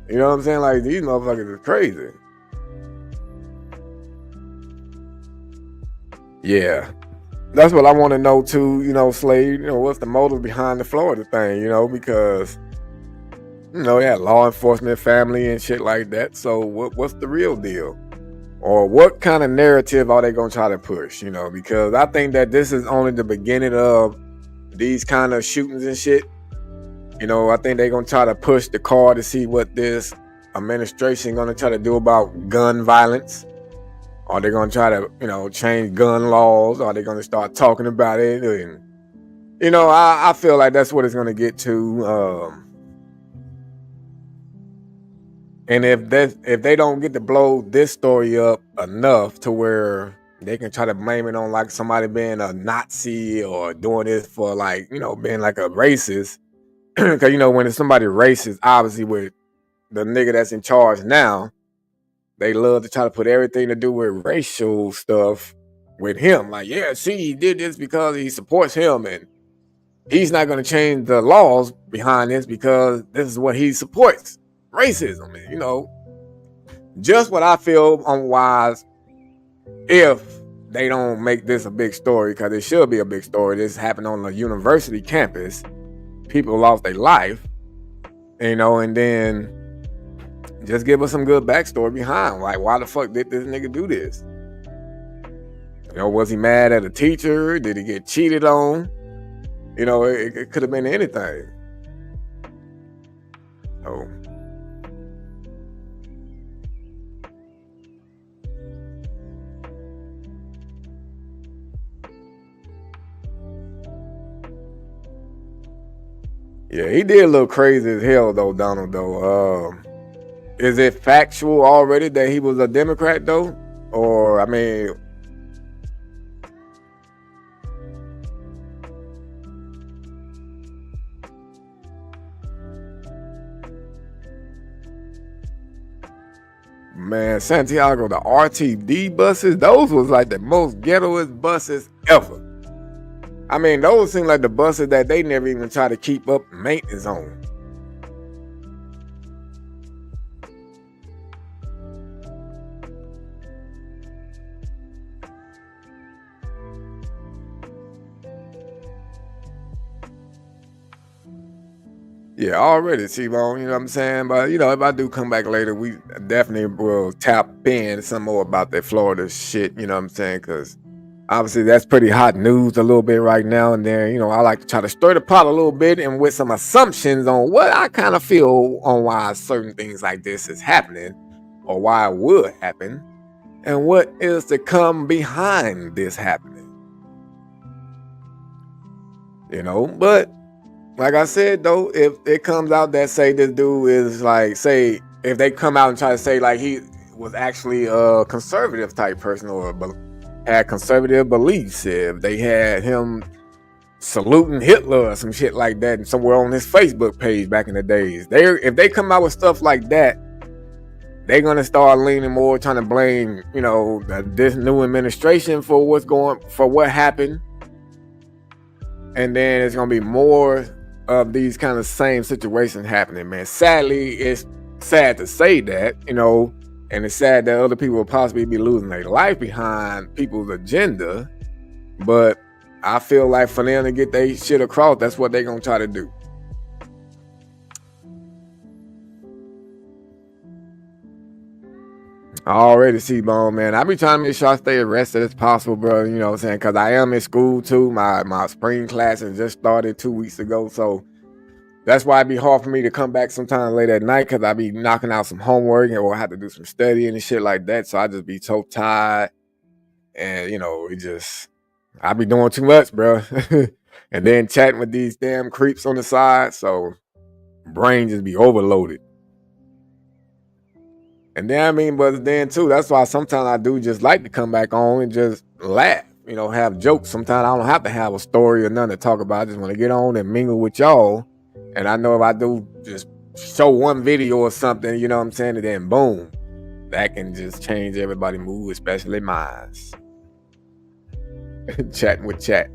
Speaker 1: You know what I'm saying? Like, these motherfuckers are crazy. Yeah. That's what I want to know too, Slade. What's the motive behind the Florida thing, because they had law enforcement, family, and shit like that. So what's the real deal? Or what kind of narrative are they going to try to push, Because I think that this is only the beginning of these kind of shootings and shit. I think they're going to try to push the card to see what this administration going to try to do about gun violence. Are they going to try to, change gun laws? Are they going to start talking about it? And, I feel like that's what it's going to get to. And if they don't get to blow this story up enough to where they can try to blame it on like somebody being a Nazi or doing this for like, being like a racist. Because, when it's somebody racist, obviously with the nigga that's in charge now, they love to try to put everything to do with racial stuff with him. Like, yeah, see, he did this because he supports him and he's not going to change the laws behind this because this is what he supports. Racism, just what I feel unwise if they don't make this a big story, because it should be a big story. This happened on a university campus. People lost their life, and then just give us some good backstory behind. Like, why the fuck did this nigga do this? Was he mad at a teacher? Did he get cheated on? It could have been anything. Oh. Yeah, he did look crazy as hell though, Donald, though. Is it factual already that he was a Democrat though? Or, I mean... Man, Santiago, the RTD buses, those was like the most ghettoest buses ever. I mean, those seem like the buses that they never even try to keep up maintenance on. Yeah, already, T-Bone, you know what I'm saying? But, if I do come back later, we definitely will tap in some more about that Florida shit, you know what I'm saying? Because obviously that's pretty hot news a little bit right now and then. I like to try to stir the pot a little bit and with some assumptions on what I kind of feel on why certain things like this is happening or why it would happen and what is to come behind this happening. But like I said, though, if it comes out that say this dude is like, say, if they come out and try to say like he was actually a conservative type person or had conservative beliefs, if they had him saluting Hitler or some shit like that, and somewhere on his Facebook page back in the days. If they come out with stuff like that, they're gonna start leaning more, trying to blame, you know, this new administration for what happened, and then it's gonna be more of these kind of same situations happening, man. Sadly, it's sad to say that, you know, and it's sad that other people will possibly be losing their life behind people's agenda, but I feel like for them to get their shit across, that's what they're gonna try to do. I already see, Bone, man. I be trying to make sure I stay as rested as possible, bro. You know what I'm saying? Because I am in school, too. My spring classes just started 2 weeks ago. So that's why it'd be hard for me to come back sometime late at night, because I be knocking out some homework or I have to do some studying and shit like that. So I just be so tired. And, you know, I be doing too much, bro. And then chatting with these damn creeps on the side. So brain just be overloaded. And then, I mean, but then too, that's why sometimes I do just like to come back on and just laugh, you know, have jokes. Sometimes I don't have to have a story or nothing to talk about. I just want to get on and mingle with y'all. And I know if I do just show one video or something, you know what I'm saying, and then boom, that can just change everybody's mood, especially mine. Chatting with chat.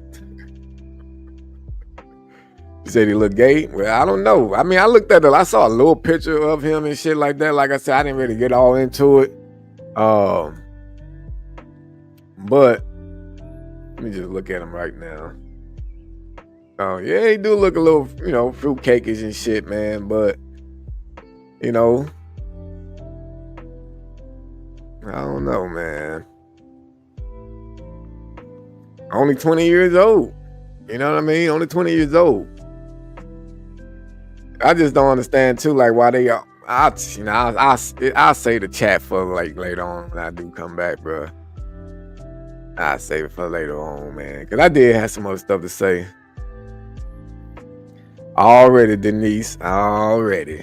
Speaker 1: You said he looked gay? Well, I don't know. I mean, I saw a little picture of him and shit like that. Like I said, I didn't really get all into it. But let me just look at him right now. Oh, yeah, he do look a little, you know, fruitcakeish and shit, man. But, you know, I don't know, man. Only 20 years old. You know what I mean? Only 20 years old. I just don't understand too, like why they. I'll say the chat for like later on when I do come back, bro. I'll save it for later on, man, because I did have some other stuff to say. Already, Denise. Already.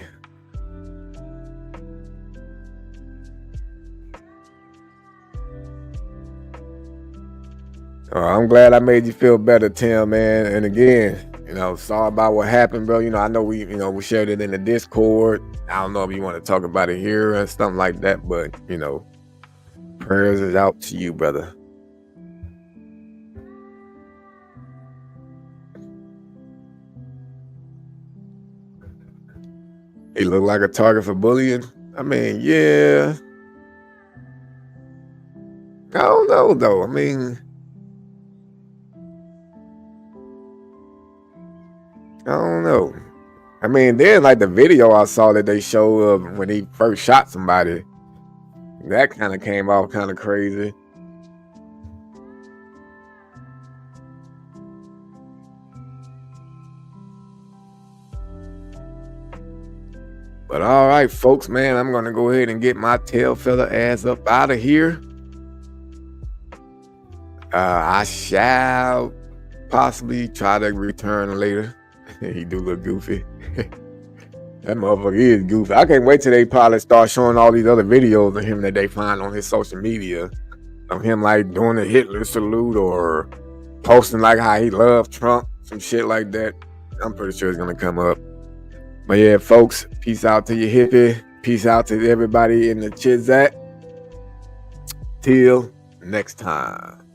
Speaker 1: I'm glad I made you feel better, Tim, man. And again, you know, sorry about what happened, bro. You know, I know we shared it in the Discord. I don't know if you want to talk about it here or something like that, but, you know, prayers is out to you, brother. He looked like a target for bullying. I mean, yeah. I don't know, though. I mean, I don't know. I mean, then like the video I saw that they showed of when he first shot somebody, that kind of came off kind of crazy. But all right, folks, man, I'm going to go ahead and get my tail feather ass up out of here. I shall possibly try to return later. He do look goofy. That motherfucker is goofy. I can't wait till they probably start showing all these other videos of him that they find on his social media of him like doing the Hitler salute or posting like how he loved Trump, some shit like that. I'm pretty sure it's gonna come up. But yeah, folks, peace out to you, hippie. Peace out to everybody in the Chizat. Till next time.